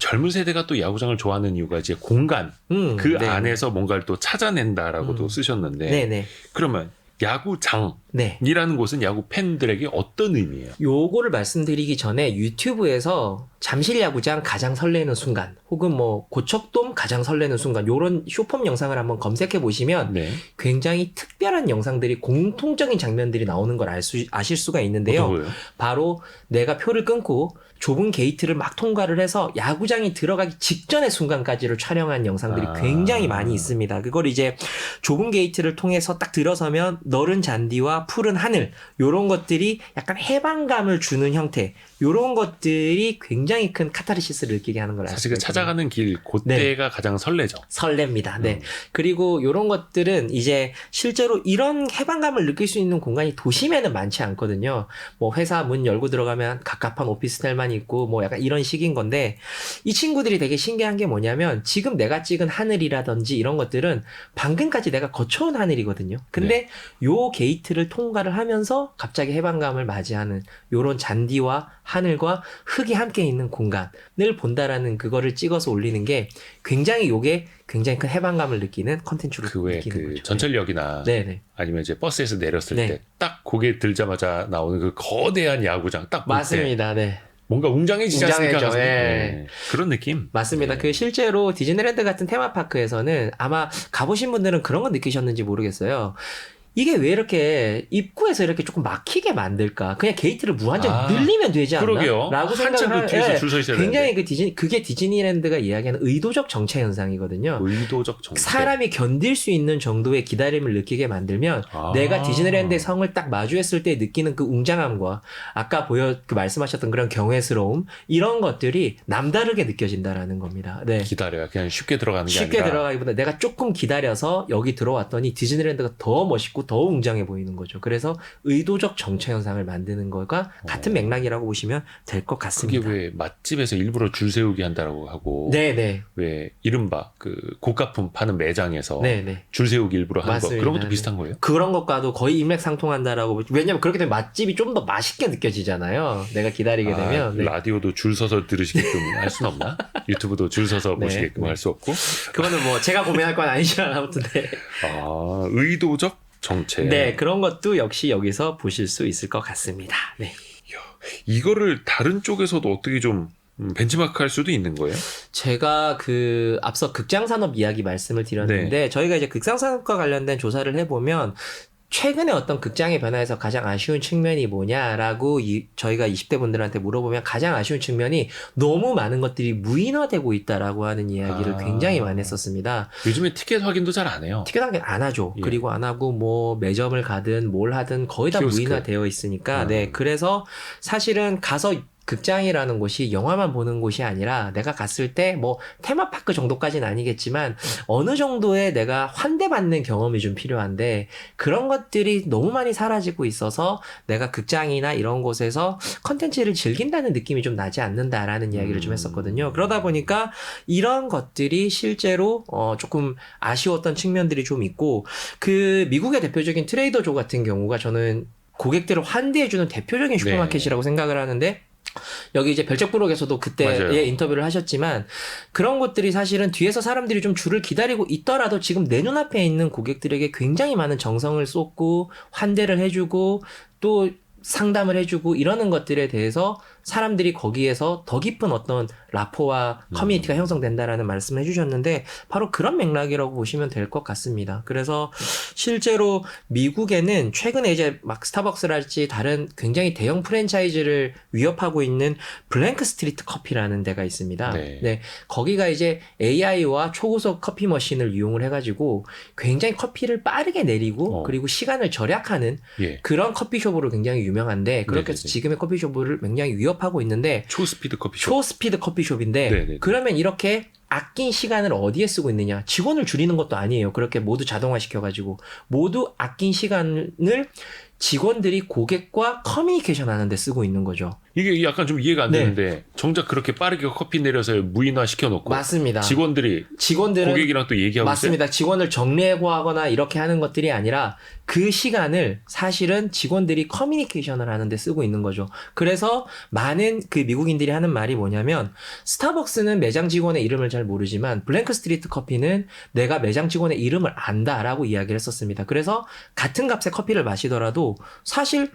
젊은 세대가 또 야구장을 좋아하는 이유가 이제 공간, 그 안에서 뭔가를 또 찾아낸다라고도 쓰셨는데, 네네. 그러면 야구장이라는 곳은 야구 팬들에게 어떤 의미예요? 요거를 말씀드리기 전에 유튜브에서 잠실 야구장 가장 설레는 순간, 혹은 뭐 고척돔 가장 설레는 순간, 요런 쇼폼 영상을 한번 검색해 보시면 굉장히 특별한 영상들이, 공통적인 장면들이 나오는 걸 아실 수가 있는데요. 바로 내가 표를 끊고 좁은 게이트를 막 통과를 해서 야구장이 들어가기 직전의 순간까지를 촬영한 영상들이 굉장히 많이 있습니다. 그걸 이제 좁은 게이트를 통해서 딱 들어서면 넓은 잔디와 푸른 하늘, 요런 것들이 약간 해방감을 주는 형태, 요런 것들이 굉장히 큰 카타르시스를 느끼게 하는 걸 알 수 사실 있거든요. 그 찾아가는 길, 그때가 가장 설레죠. 설렙니다. 네. 그리고 요런 것들은 이제 실제로 이런 해방감을 느낄 수 있는 공간이 도심에는 많지 않거든요. 뭐 회사 문 열고 들어가면 갑갑한 오피스텔만 있고 뭐 약간 이런 식인 건데, 이 친구들이 되게 신기한 게 뭐냐면 지금 내가 찍은 하늘이라든지 이런 것들은 방금까지 내가 거쳐온 하늘이거든요. 근데 요 게이트를 통과를 하면서 갑자기 해방감을 맞이하는 요런 잔디와 하늘과 흙이 함께 있는 공간을 본다라는 그거를 찍어서 올리는 게 굉장히 요게 굉장히 큰 해방감을 느끼는 컨텐츠로 느끼는 거죠. 전철역이나 아니면 이제 버스에서 내렸을 때 딱 고개 들자마자 나오는 그 거대한 야구장 딱 볼 때 맞습니다. 네. 뭔가 웅장해지지 않습니까? 그런 느낌. 맞습니다. 그 실제로 디즈니랜드 같은 테마파크에서는 아마 가보신 분들은 그런 거 느끼셨는지 모르겠어요. 이게 왜 이렇게 입구에서 이렇게 조금 막히게 만들까? 그냥 게이트를 무한정 늘리면 되지 않나? 그러게요. 라고 생각을 한참 뒤에서 줄 서 있어야 굉장히 그게 디즈니랜드가 이야기하는 의도적 정체 현상이거든요. 의도적 정체. 사람이 견딜 수 있는 정도의 기다림을 느끼게 만들면 내가 디즈니랜드의 성을 딱 마주했을 때 느끼는 그 웅장함과 아까 말씀하셨던 그런 경외스러움, 이런 것들이 남다르게 느껴진다라는 겁니다. 네. 기다려야 그냥 쉽게 들어가는 게 아니라. 쉽게 들어가기보다 내가 조금 기다려서 여기 들어왔더니 디즈니랜드가 더 멋있고 더 웅장해 보이는 거죠. 그래서 의도적 정체 현상을 만드는 거가 같은 맥락이라고 보시면 될 것 같습니다. 그게 왜 맛집에서 일부러 줄 세우기 한다라고 하고, 왜 이른바 그 고가품 파는 매장에서 줄 세우기 일부러 하는 거, 그런 것도 비슷한 거예요? 그런 것과도 거의 일맥상통한다라고. 왜냐면 그렇게 되면 맛집이 좀 더 맛있게 느껴지잖아요. 내가 기다리게 되면. 라디오도 줄 서서 들으시게끔 할 수는 없나? 유튜브도 줄 서서 보시게끔 할 수 없고. 그거는 뭐 제가 고민할 건 아니지만 아무튼. 의도적 정체. 네, 그런 것도 역시 여기서 보실 수 있을 것 같습니다. 네. 이거를 다른 쪽에서도 어떻게 좀 벤치마크 할 수도 있는 거예요? 제가 앞서 극장산업 이야기 말씀을 드렸는데, 저희가 이제 극장산업과 관련된 조사를 해보면 최근에 어떤 극장의 변화에서 가장 아쉬운 측면이 뭐냐라고 저희가 20대 분들한테 물어보면 가장 아쉬운 측면이 너무 많은 것들이 무인화되고 있다라고 하는 이야기를 굉장히 많이 했었습니다. 요즘에 티켓 확인도 잘 안 해요. 티켓 확인 안 하죠. 그리고 안 하고 뭐 매점을 가든 뭘 하든 거의 다 키오스크. 무인화되어 있으니까. 그래서 사실은 가서 극장이라는 곳이 영화만 보는 곳이 아니라 내가 갔을 때 뭐 테마파크 정도까지는 아니겠지만 어느 정도의 내가 환대받는 경험이 좀 필요한데 그런 것들이 너무 많이 사라지고 있어서 내가 극장이나 이런 곳에서 컨텐츠를 즐긴다는 느낌이 좀 나지 않는다라는 이야기를 좀 했었거든요. 그러다 보니까 이런 것들이 실제로 조금 아쉬웠던 측면들이 좀 있고 그 미국의 대표적인 트레이더조 같은 경우가 저는 고객들을 환대해주는 대표적인 슈퍼마켓이라고 생각을 하는데 여기 이제 별책부록에서도 그때 인터뷰를 하셨지만 그런 것들이 사실은 뒤에서 사람들이 좀 줄을 기다리고 있더라도 지금 내 눈앞에 있는 고객들에게 굉장히 많은 정성을 쏟고 환대를 해주고 또 상담을 해주고 이러는 것들에 대해서 사람들이 거기에서 더 깊은 어떤 라포와 커뮤니티가 형성된다라는 말씀을 해주셨는데 바로 그런 맥락이라고 보시면 될 것 같습니다. 그래서 실제로 미국에는 최근에 이제 막 스타벅스랄지 다른 굉장히 대형 프랜차이즈를 위협하고 있는 블랭크 스트리트 커피라는 데가 있습니다. 네, 거기가 이제 AI와 초고속 커피 머신을 이용을 해가지고 굉장히 커피를 빠르게 내리고 그리고 시간을 절약하는 그런 커피숍으로 굉장히 유명한데 그렇게 해서 지금의 커피숍을 굉장히 위협하고 있는데 초스피드 커피숍. 초스피드 커피숍인데 그러면 이렇게 아낀 시간을 어디에 쓰고 있느냐? 직원을 줄이는 것도 아니에요. 그렇게 모두 자동화 시켜가지고 모두 아낀 시간을 직원들이 고객과 커뮤니케이션 하는데 쓰고 있는 거죠. 이게 약간 좀 이해가 안 되는데 정작 그렇게 빠르게 커피 내려서 무인화 시켜놓고 맞습니다. 직원들은 고객이랑 또 얘기하고 맞습니다. 있어요? 직원을 정리해고하거나 이렇게 하는 것들이 아니라 그 시간을 사실은 직원들이 커뮤니케이션을 하는데 쓰고 있는 거죠. 그래서 많은 그 미국인들이 하는 말이 뭐냐면 스타벅스는 매장 직원의 이름을 잘 모르지만 블랭크 스트리트 커피는 내가 매장 직원의 이름을 안다라고 이야기를 했었습니다. 그래서 같은 값의 커피를 마시더라도 사실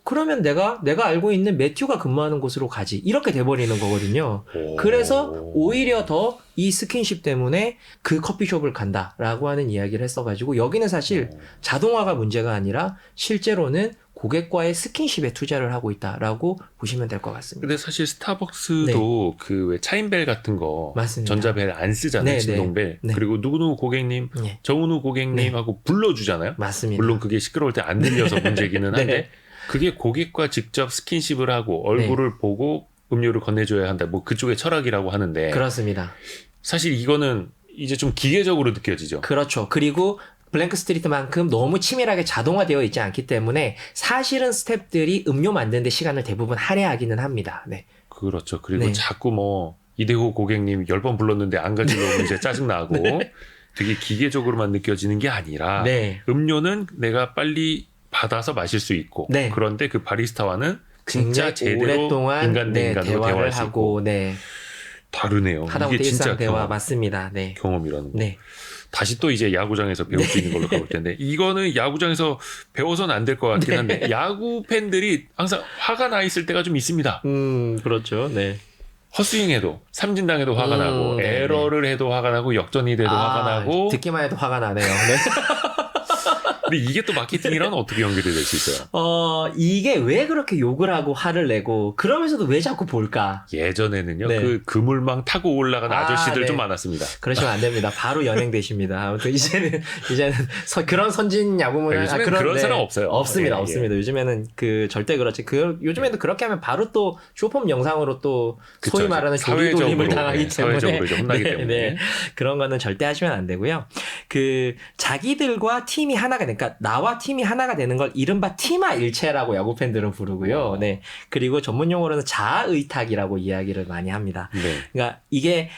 그러면 내가 알고 있는 매튜가 근무하는 곳으로 가지 이렇게 돼버리는 거거든요. 그래서 오히려 더 이 스킨십 때문에 그 커피숍을 간다라고 하는 이야기를 했어가지고 여기는 사실 자동화가 문제가 아니라 실제로는 고객과의 스킨십에 투자를 하고 있다라고 보시면 될 것 같습니다. 근데 사실 스타벅스도 그 왜 차인벨 같은 거 맞습니다. 전자벨 안 쓰잖아요. 진동벨. 그리고 누구누구 고객님, 정은우 고객님 하고 불러주잖아요. 맞습니다. 물론 그게 시끄러울 때 안 들려서 문제기는 한데 그게 고객과 직접 스킨십을 하고 얼굴을 보고 음료를 건네줘야 한다. 뭐 그쪽의 철학이라고 하는데 그렇습니다. 사실 이거는 이제 좀 기계적으로 느껴지죠. 그렇죠. 그리고 블랭크 스트리트만큼 너무 치밀하게 자동화되어 있지 않기 때문에 사실은 스태프들이 음료 만드는 데 시간을 대부분 할애하기는 합니다. 네. 그렇죠. 그리고 자꾸 뭐 이대호 고객님 10번 불렀는데 안 가지려고 이제 짜증나고 되게 기계적으로만 느껴지는 게 아니라 음료는 내가 빨리 받아서 마실 수 있고 그런데 그 바리스타와는 진짜 제대로 오랫동안 인간 대 인간으로 대화를 하고 다르네요. 하다못해 일상 대화 맞습니다. 경험이라는 거. 다시 또 이제 야구장에서 배울 수 있는 걸로 가볼 텐데 이거는 야구장에서 배워서는 안 될 것 같긴 한데 야구 팬들이 항상 화가 나 있을 때가 좀 있습니다. 그렇죠. 헛스윙해도 삼진당해도 화가 나고 에러를 해도 화가 나고 역전이 돼도 화가 나고 듣기만 해도 화가 나네요. 근데 이게 또 마케팅이랑 어떻게 연결이 될 수 있어요? 이게 왜 그렇게 욕을 하고 화를 내고 그러면서도 왜 자꾸 볼까? 예전에는요. 그 그물망 타고 올라가는 아저씨들 좀 많았습니다. 그러시면 안 됩니다. 바로 연행되십니다. 아무튼 이제는 그런 선진 야구 문화 그런 사람 없어요. 없습니다. 없습니다. 요즘에는 절대 그렇지. 요즘에는 그렇게 하면 바로 또 쇼폼 영상으로 또 소위 말하는 조리돌림을 당하기 때문에 사회적으로 이제 혼나기 때문에 그런 거는 절대 하시면 안 되고요. 자기들과 팀이 하나가 되니까 나와 팀이 하나가 되는 걸 이른바 팀화 일체라고 야구 팬들은 부르고요. 그리고 전문 용어로는 자아의탁이라고 이야기를 많이 합니다. 그러니까 이게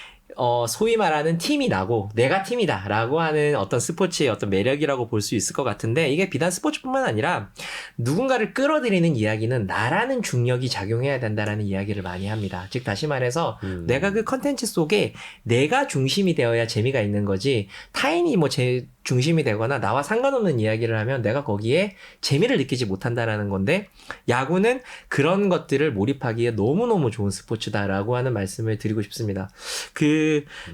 소위 말하는 팀이 나고 내가 팀이다라고 하는 어떤 스포츠의 어떤 매력이라고 볼 수 있을 것 같은데 이게 비단 스포츠뿐만 아니라 누군가를 끌어들이는 이야기는 나라는 중력이 작용해야 된다라는 이야기를 많이 합니다. 즉 다시 말해서 내가 그 컨텐츠 속에 내가 중심이 되어야 재미가 있는 거지 타인이 제 중심이 되거나 나와 상관없는 이야기를 하면 내가 거기에 재미를 느끼지 못한다라는 건데 야구는 그런 것들을 몰입하기에 너무너무 좋은 스포츠다라고 하는 말씀을 드리고 싶습니다.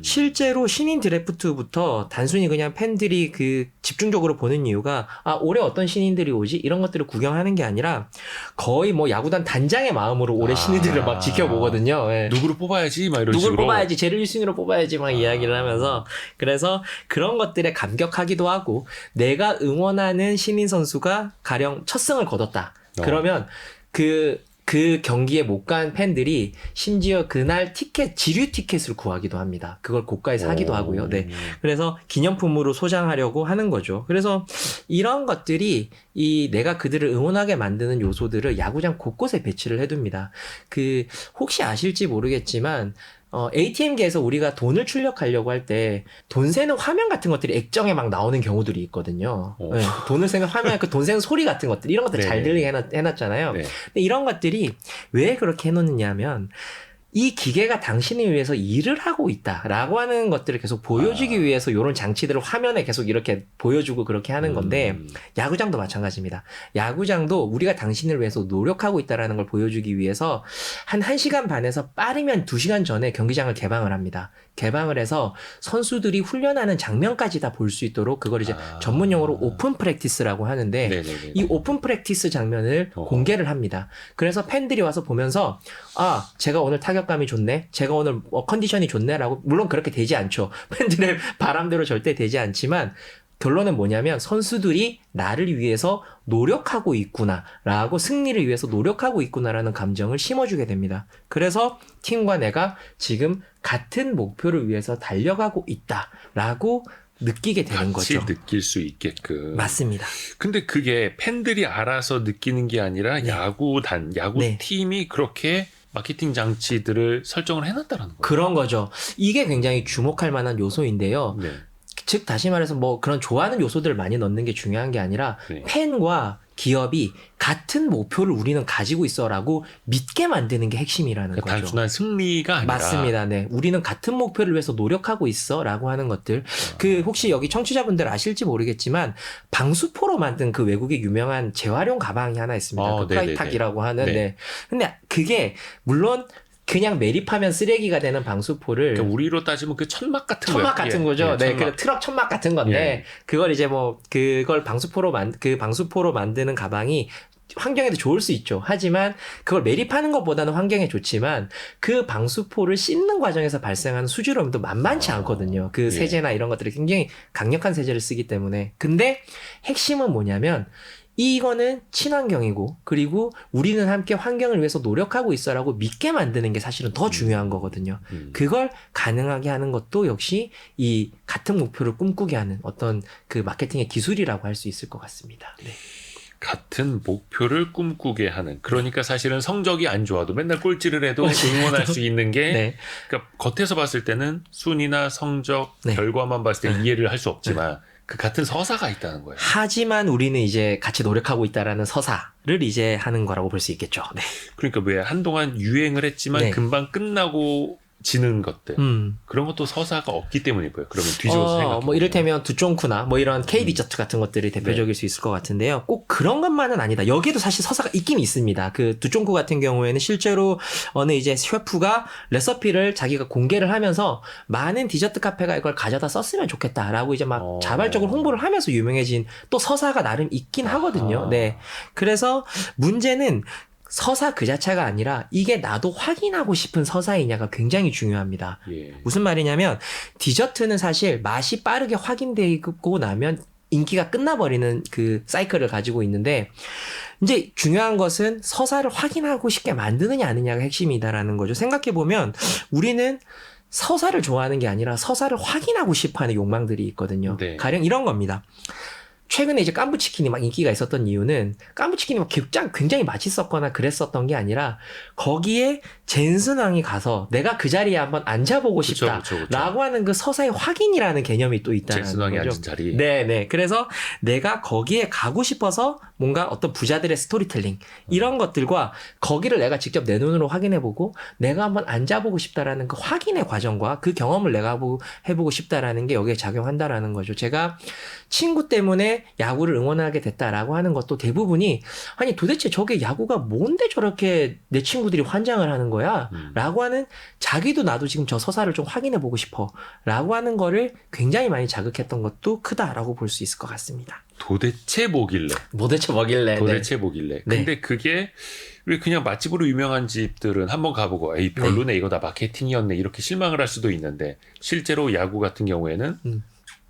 실제로 신인 드래프트부터 단순히 그냥 팬들이 집중적으로 보는 이유가 올해 어떤 신인들이 오지? 이런 것들을 구경하는 게 아니라 거의 야구단 단장의 마음으로 올해 신인들을 막 지켜보거든요. 누구를 뽑아야지 막 이런 누구를 식으로. 뽑아야지 제를 1순위로 뽑아야지 막 이야기를 하면서 그래서 그런 것들에 감격하기도 하고 내가 응원하는 신인 선수가 가령 첫 승을 거뒀다. 그러면 그 경기에 못 간 팬들이 심지어 그날 티켓, 지류 티켓을 구하기도 합니다. 그걸 고가에 사기도 하고요. 네. 그래서 기념품으로 소장하려고 하는 거죠. 그래서 이런 것들이 내가 그들을 응원하게 만드는 요소들을 야구장 곳곳에 배치를 해둡니다. 혹시 아실지 모르겠지만, ATM기에서 우리가 돈을 출력하려고 할 때 돈 세는 화면 같은 것들이 액정에 막 나오는 경우들이 있거든요. 네, 돈을 세는 화면, 그 돈 세는 소리 같은 것들, 이런 것들 잘 들리게 해놨잖아요. 네. 근데 이런 것들이 왜 그렇게 해놓느냐 하면, 이 기계가 당신을 위해서 일을 하고 있다라고 하는 것들을 계속 보여주기 위해서 이런 장치들을 화면에 계속 이렇게 보여주고 그렇게 하는 건데, 야구장도 마찬가지입니다. 야구장도 우리가 당신을 위해서 노력하고 있다라는 걸 보여주기 위해서 한 1시간 반에서 빠르면 2시간 전에 경기장을 개방을 합니다. 개방을 해서 선수들이 훈련하는 장면까지 다 볼 수 있도록 그걸 이제 전문 용어로 오픈 프랙티스라고 하는데, 네네네. 이 오픈 프랙티스 장면을 공개를 합니다. 그래서 팬들이 와서 보면서 제가 오늘 타격감이 좋네, 제가 오늘 컨디션이 좋네라고, 물론 그렇게 되지 않죠. 팬들의 바람대로 절대 되지 않지만 결론은 뭐냐면 선수들이 나를 위해서 노력하고 있구나라고, 승리를 위해서 노력하고 있구나라는 감정을 심어주게 됩니다. 그래서 팀과 내가 지금 같은 목표를 위해서 달려가고 있다라고 느끼게 되는 거죠. 같이 느낄 수 있게끔. 맞습니다. 근데 그게 팬들이 알아서 느끼는 게 아니라 네. 야구팀이 그렇게 마케팅 장치들을 설정을 해놨다는 거예요. 그런 거죠. 이게 굉장히 주목할 만한 요소인데요. 네. 즉 다시 말해서 뭐 그런 좋아하는 요소들을 많이 넣는 게 중요한 게 아니라, 네. 팬과 기업이 같은 목표를 우리는 가지고 있어라고 믿게 만드는 게 핵심이라는 그러니까 거죠. 단순한 승리가 아니라. 맞습니다. 네. 우리는 같은 목표를 위해서 노력하고 있어라고 하는 것들. 혹시 여기 청취자분들 아실지 모르겠지만, 방수포로 만든 그 외국의 유명한 재활용 가방이 하나 있습니다. 크라이탁이라고 하는. 네. 네. 근데 그게 물론 그냥 매립하면 쓰레기가 되는 방수포를, 그러니까 우리로 따지면 그 천막 같은 거예요. 천막 같은 거죠. 네, 그 트럭 천막 같은 건데, 그걸 이제 그걸 방수포로 만드는 가방이 환경에도 좋을 수 있죠. 하지만 그걸 매립하는 것보다는 환경에 좋지만, 그 방수포를 씻는 과정에서 발생하는 수질오염도 만만치 않거든요. 그 세제나 이런 것들이 굉장히 강력한 세제를 쓰기 때문에. 근데 핵심은 뭐냐면, 이거는 친환경이고, 그리고 우리는 함께 환경을 위해서 노력하고 있어라고 믿게 만드는 게 사실은 더 중요한 거거든요. 그걸 가능하게 하는 것도 역시 이 같은 목표를 꿈꾸게 하는 어떤 그 마케팅의 기술이라고 할 수 있을 것 같습니다. 네. 같은 목표를 꿈꾸게 하는. 그러니까 사실은 성적이 안 좋아도 맨날 꼴찌를 해도 응원할 수 있는 게, 네. 그러니까 겉에서 봤을 때는 순위나 성적, 결과만 봤을 때 이해를 할 수 없지만, 그 같은 서사가 있다는 거예요. 하지만 우리는 이제 같이 노력하고 있다라는 서사를 이제 하는 거라고 볼 수 있겠죠. 네. 그러니까 왜 한동안 유행을 했지만 금방 끝나고 지는 것들, 그런 것도 서사가 없기 때문이고요. 그러면 뒤집어서 생각해. 뭐 이를테면 두쫑쿠나 뭐 이런 K 디저트 같은 것들이 대표적일 수 있을 것 같은데요. 꼭 그런 것만은 아니다. 여기에도 사실 서사가 있긴 있습니다. 그 두쫑쿠 같은 경우에는 실제로 어느 이제 셰프가 레시피를 자기가 공개를 하면서 많은 디저트 카페가 이걸 가져다 썼으면 좋겠다라고 이제 막 자발적으로 홍보를 하면서 유명해진 또 서사가 나름 있긴 하거든요. 네. 그래서 문제는 서사 그 자체가 아니라 이게 나도 확인하고 싶은 서사이냐가 굉장히 중요합니다. 무슨 말이냐면, 디저트는 사실 맛이 빠르게 확인되고 나면 인기가 끝나버리는 그 사이클을 가지고 있는데, 이제 중요한 것은 서사를 확인하고 싶게 만드느냐 아니냐가 핵심이다라는 거죠. 생각해보면 우리는 서사를 좋아하는 게 아니라 서사를 확인하고 싶어하는 욕망들이 있거든요. 네. 가령 이런 겁니다. 최근에 이제 깐부치킨이 막 인기가 있었던 이유는, 깐부치킨이 막 굉장히 맛있었거나 그랬었던 게 아니라, 거기에 젠슨왕이 가서 내가 그 자리에 한번 앉아보고 싶다라고 하는 그 서사의 확인이라는 개념이 또 있다는 거죠. 젠슨왕이 앉은 자리. 네네. 그래서 내가 거기에 가고 싶어서 뭔가 어떤 부자들의 스토리텔링 이런 것들과 거기를 내가 직접 내 눈으로 확인해보고 내가 한번 앉아보고 싶다라는 그 확인의 과정과 그 경험을 내가 해보고 싶다라는 게 여기에 작용한다라는 거죠. 제가 친구 때문에 야구를 응원하게 됐다라고 하는 것도 대부분이, 아니 도대체 저게 야구가 뭔데 저렇게 내 친구들이 환장을 하는 거야? 라고 하는, 자기도 나도 지금 저 서사를 좀 확인해보고 싶어 라고 하는 거를 굉장히 많이 자극했던 것도 크다라고 볼 수 있을 것 같습니다. 도대체 뭐길래? 네. 뭐길래? 근데 그게 왜 그냥 맛집으로 유명한 집들은 한번 가보고 에이 별로네, 이거 다 마케팅이었네 이렇게 실망을 할 수도 있는데, 실제로 야구 같은 경우에는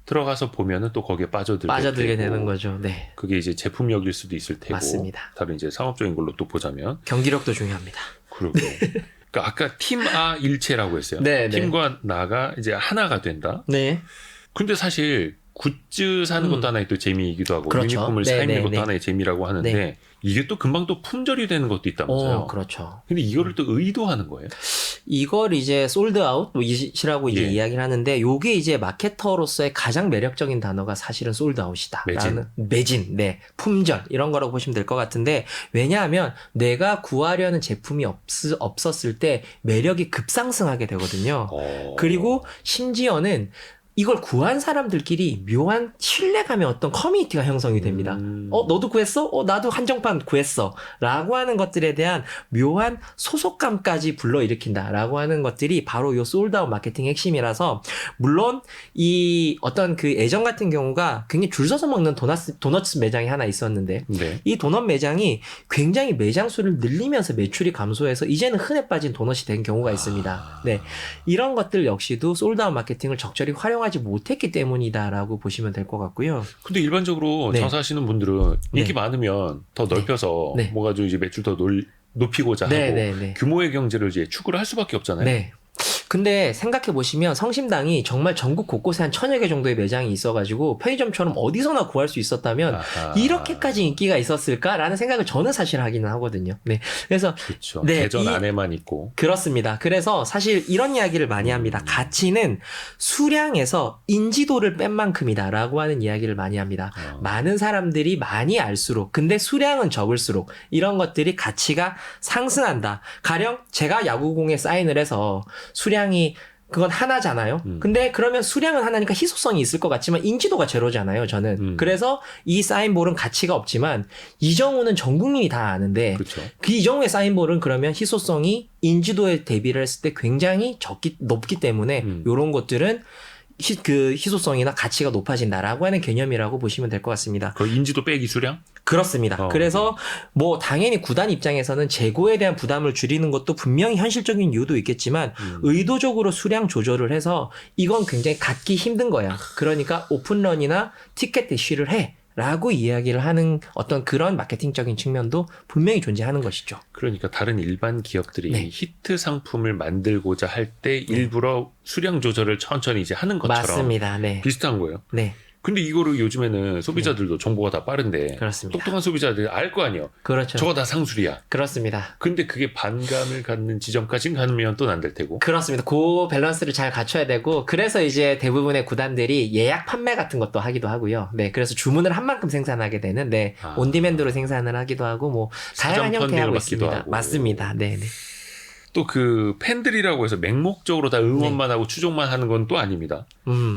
들어가서 보면은 또 거기에 빠져들게 되는 거죠. 네. 그게 이제 제품력일 수도 있을 테고. 맞습니다. 다른 이제 상업적인 걸로 또 보자면 경기력도 중요합니다. 그러게. 그러니까 아까 팀아 일체라고 했어요. 네, 팀과 나가 이제 하나가 된다. 네. 근데 사실 굿즈 사는 것도 하나의 또 재미이기도 하고 그렇죠. 유니폼을 네, 사입는 네, 것도 네. 하나의 재미라고 하는데 네. 이게 또 금방 또 품절이 되는 것도 있다면서요. 그렇죠. 근데 이거를 또 의도하는 거예요. 이걸 이제 솔드아웃이라고 이제 예. 이야기를 하는데 요게 이제 마케터로서의 가장 매력적인 단어가 사실은 솔드아웃이다. 매진, 네, 품절 이런 거라고 보시면 될 것 같은데 왜냐하면 내가 구하려는 제품이 없었을 때 매력이 급상승하게 되거든요. 그리고 심지어는 이걸 구한 사람들끼리 묘한 신뢰감의 어떤 커뮤니티가 형성이 됩니다. 너도 구했어? 나도 한정판 구했어. 라고 하는 것들에 대한 묘한 소속감까지 불러일으킨다라고 하는 것들이 바로 요 솔드아웃 마케팅의 핵심이라서 물론 이 어떤 그 예전 같은 경우가 굉장히 줄 서서 먹는 도넛 매장이 하나 있었는데 네. 이 도넛 매장이 굉장히 매장 수를 늘리면서 매출이 감소해서 이제는 흔해 빠진 도넛이 된 경우가 있습니다. 네. 이런 것들 역시도 솔드아웃 마케팅을 적절히 활용하지 못했기 때문이다라고 보시면 될 것 같고요. 근데 일반적으로 네. 장사하시는 분들은 인기 네. 많으면 더 넓혀서 네. 뭐가 좀 이제 매출 더 높이고자 하고 네. 규모의 경제를 이제 추구를 할 수밖에 없잖아요. 네. 근데 생각해 보시면 성심당이 정말 전국 곳곳에 한 1000여 개 정도의 매장이 있어가지고 편의점처럼 어디서나 구할 수 있었다면 아하. 이렇게까지 인기가 있었을까라는 생각을 저는 사실 하기는 하거든요. 네. 그래서 그렇죠. 네, 대전 안에만 있고. 그렇습니다. 그래서 사실 이런 이야기를 많이 합니다. 가치는 수량에서 인지도를 뺀 만큼이다라고 하는 이야기를 많이 합니다. 많은 사람들이 많이 알수록 근데 수량은 적을수록 이런 것들이 가치가 상승한다. 가령 제가 야구공에 사인을 해서 수량이 그건 하나잖아요. 근데 그러면 수량은 하나니까 희소성이 있을 것 같지만 인지도가 제로잖아요, 저는. 그래서 이 사인볼은 가치가 없지만 이정우는 전 국민이 다 아는데 그렇죠. 그 이정우의 사인볼은 그러면 희소성이 인지도에 대비를 했을 때 굉장히 높기 때문에 이런 것들은 희소성이나 가치가 높아진다라고 하는 개념이라고 보시면 될 것 같습니다. 그 인지도 빼기 수량? 그렇습니다. 그래서 뭐 당연히 구단 입장에서는 재고에 대한 부담을 줄이는 것도 분명히 현실적인 이유도 있겠지만 의도적으로 수량 조절을 해서 이건 굉장히 갖기 힘든 거야. 그러니까 오픈런이나 티켓 대쉬를 해. 라고 이야기를 하는 어떤 그런 마케팅적인 측면도 분명히 존재하는 것이죠. 그러니까 다른 일반 기업들이 네. 히트 상품을 만들고자 할 때 일부러 수량 조절을 천천히 이제 하는 것처럼 맞습니다. 네. 비슷한 거예요. 네. 근데 이거를 요즘에는 소비자들도 정보가 다 빠른데 그렇습니다. 똑똑한 소비자들이 알 거 아니에요. 그렇죠. 저거 다 상술이야. 그렇습니다. 근데 그게 반감을 갖는 지점까지 가면 또 안 될 테고. 그렇습니다. 그 밸런스를 잘 갖춰야 되고 그래서 이제 대부분의 구단들이 예약 판매 같은 것도 하기도 하고요. 네, 그래서 주문을 한 만큼 생산하게 되는 온디맨드로 생산을 하기도 하고 뭐 다양한 형태 하고 있습니다. 하고. 맞습니다. 네. 또 그 팬들이라고 해서 맹목적으로 다 응원만 하고 추종만 하는 건 또 아닙니다.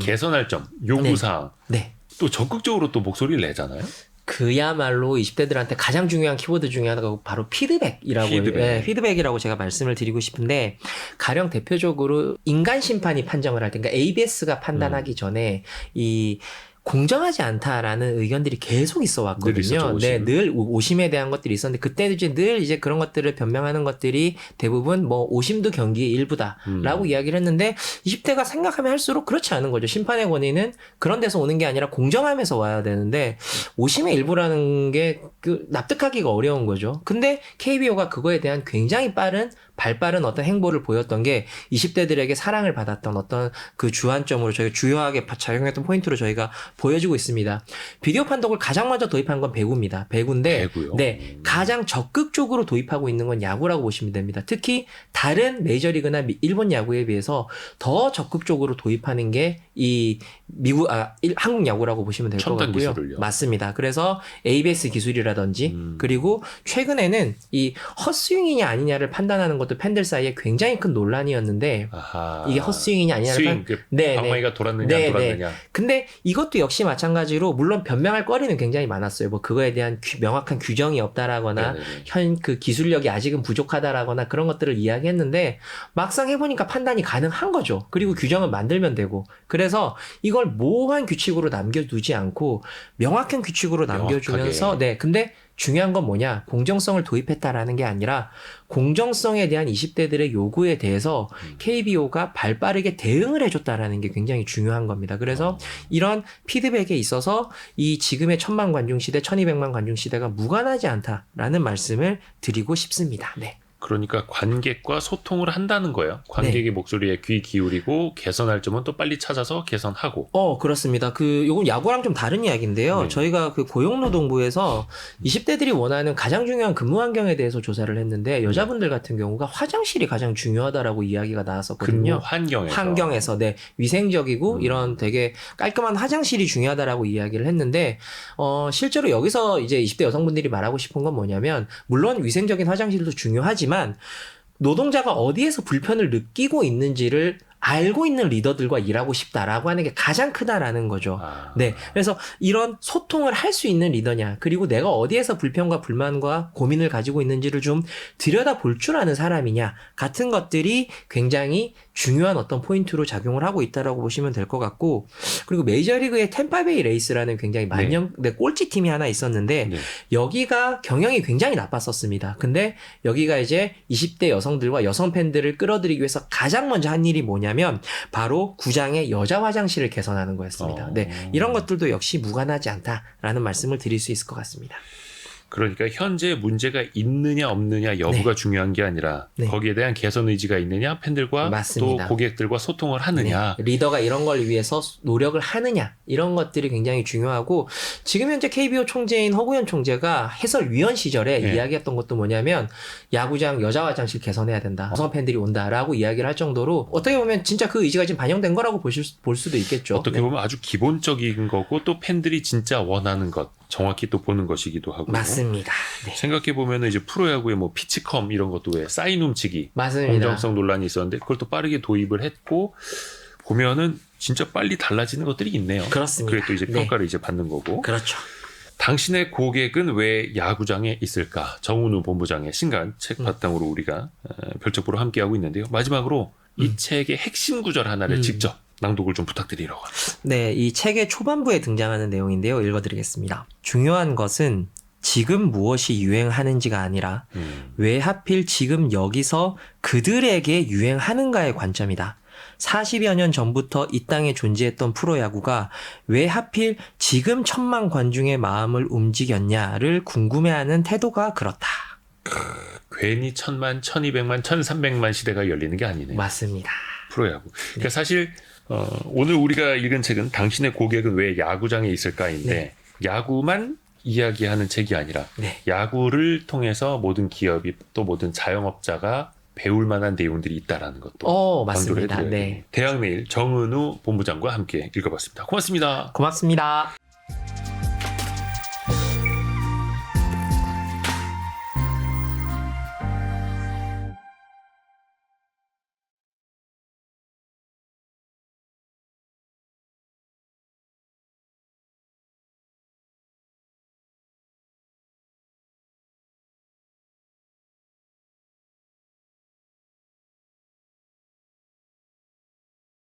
개선할 점, 요구사항. 네. 또 적극적으로 또 목소리를 내잖아요. 그야말로 20대들한테 가장 중요한 키워드 중에 하나가 바로 피드백이라고 제가 말씀을 드리고 싶은데 가령 대표적으로 인간 심판이 판정을 할 때, 그러니까 ABS가 판단하기 전에 이 공정하지 않다라는 의견들이 계속 있어 왔거든요. 늘 오심에 대한 것들이 있었는데 그때 이제 늘 이제 그런 것들을 변명하는 것들이 대부분 뭐 오심도 경기의 일부다라고 이야기를 했는데 20대가 생각하면 할수록 그렇지 않은 거죠. 심판의 권위는 그런 데서 오는 게 아니라 공정함에서 와야 되는데 오심의 일부라는 게 납득하기가 어려운 거죠. 근데 KBO가 그거에 대한 굉장히 발빠른 어떤 행보를 보였던 게 20대들에게 사랑을 받았던 어떤 그 주안점으로 저희가 주요하게 작용했던 포인트로 저희가 보여지고 있습니다. 비디오 판독을 가장 먼저 도입한 건 배구입니다. 배구인데 네, 가장 적극적으로 도입하고 있는 건 야구라고 보시면 됩니다. 특히 다른 메이저리그나 일본 야구에 비해서 더 적극적으로 도입하는 게 이 한국 야구라고 보시면 될 것 같고요. 기술을요. 맞습니다. 그래서 ABS 기술이라든지 그리고 최근에는 이 헛스윙이냐 아니냐를 판단하는 것도 팬들 사이에 굉장히 큰 논란이었는데 이게 헛스윙이냐 아니냐를 방망이가 돌았느냐 안 돌았느냐. 근데 이것도 역시 마찬가지로 물론 변명할 거리는 굉장히 많았어요. 뭐 그거에 대한 명확한 규정이 없다라거나 현 그 기술력이 아직은 부족하다라거나 그런 것들을 이야기했는데 막상 해보니까 판단이 가능한 거죠. 그리고 규정을 만들면 되고 그래서 이걸 모호한 규칙으로 남겨두지 않고 명확한 규칙으로 남겨주면서 근데 중요한 건 뭐냐? 공정성을 도입했다라는 게 아니라 공정성에 대한 20대들의 요구에 대해서 KBO가 발빠르게 대응을 해줬다라는 게 굉장히 중요한 겁니다. 그래서 이런 피드백에 있어서 이 지금의 1000만 관중 시대, 1200만 관중 시대가 무관하지 않다라는 말씀을 드리고 싶습니다. 네. 그러니까 관객과 소통을 한다는 거예요. 관객의 목소리에 귀 기울이고 개선할 점은 또 빨리 찾아서 개선하고. 그렇습니다. 요건 야구랑 좀 다른 이야기인데요. 네. 저희가 고용노동부에서 20대들이 원하는 가장 중요한 근무 환경에 대해서 조사를 했는데 여자분들 같은 경우가 화장실이 가장 중요하다라고 이야기가 나왔었거든요. 근무 환경에서. 네. 위생적이고 이런 되게 깔끔한 화장실이 중요하다라고 이야기를 했는데 실제로 여기서 이제 20대 여성분들이 말하고 싶은 건 뭐냐면 물론 위생적인 화장실도 중요하지만 노동자가 어디에서 불편을 느끼고 있는지를 알고 있는 리더들과 일하고 싶다라고 하는 게 가장 크다라는 거죠. 네. 그래서 이런 소통을 할 수 있는 리더냐, 그리고 내가 어디에서 불편과 불만과 고민을 가지고 있는지를 좀 들여다볼 줄 아는 사람이냐, 같은 것들이 굉장히 중요한 어떤 포인트로 작용을 하고 있다라고 보시면 될 것 같고, 그리고 메이저리그의 템파베이 레이스라는 굉장히 꼴찌 팀이 하나 있었는데, 여기가 경영이 굉장히 나빴었습니다. 근데 여기가 이제 20대 여성들과 여성 팬들을 끌어들이기 위해서 가장 먼저 한 일이 뭐냐면 바로 구장의 여자 화장실을 개선하는 거였습니다. 네, 이런 것들도 역시 무관하지 않다라는 말씀을 드릴 수 있을 것 같습니다. 그러니까 현재 문제가 있느냐 없느냐 여부가 중요한 게 아니라 거기에 대한 개선 의지가 있느냐, 팬들과 맞습니다. 또 고객들과 소통을 하느냐, 리더가 이런 걸 위해서 노력을 하느냐, 이런 것들이 굉장히 중요하고, 지금 현재 KBO 총재인 허구현 총재가 해설위원 시절에 이야기했던 것도 뭐냐면 야구장 여자 화장실 개선해야 된다, 여성 팬들이 온다라고 이야기를 할 정도로 어떻게 보면 진짜 그 의지가 지금 반영된 거라고 볼 수도 있겠죠. 어떻게 보면 아주 기본적인 거고 또 팬들이 진짜 원하는 것 정확히 또 보는 것이기도 하고. 맞습니다. 네. 생각해 보면은 이제 프로야구의 뭐 피치컴 이런 것도 왜 사인 훔치기, 맞습니다. 공정성 논란이 있었는데 그걸 또 빠르게 도입을 했고, 보면은 진짜 빨리 달라지는 것들이 있네요. 그렇습니다. 그게 또 이제 평가를 이제 받는 거고. 그렇죠. 당신의 고객은 왜 야구장에 있을까? 정은우 본부장의 신간 책 바탕으로 우리가 별책부로 함께하고 있는데요. 마지막으로 이 책의 핵심 구절 하나를 직접 낭독을 좀 부탁드리려고 합니다. 네, 이 책의 초반부에 등장하는 내용인데요. 읽어드리겠습니다. 중요한 것은 지금 무엇이 유행하는지가 아니라 왜 하필 지금 여기서 그들에게 유행하는가의 관점이다. 40여 년 전부터 이 땅에 존재했던 프로야구가 왜 하필 지금 1000만 관중의 마음을 움직였냐를 궁금해하는 태도가 그렇다. 괜히 1000만, 1200만, 1300만 시대가 열리는 게 아니네요. 맞습니다. 프로야구. 그러니까 사실 오늘 우리가 읽은 책은 당신의 고객은 왜 야구장에 있을까인데 야구만 이야기하는 책이 아니라 야구를 통해서 모든 기업이 또 모든 자영업자가 배울 만한 내용들이 있다라는 것도 강조를 해드려요. 대학내일 정은우 본부장과 함께 읽어봤습니다. 고맙습니다. 고맙습니다.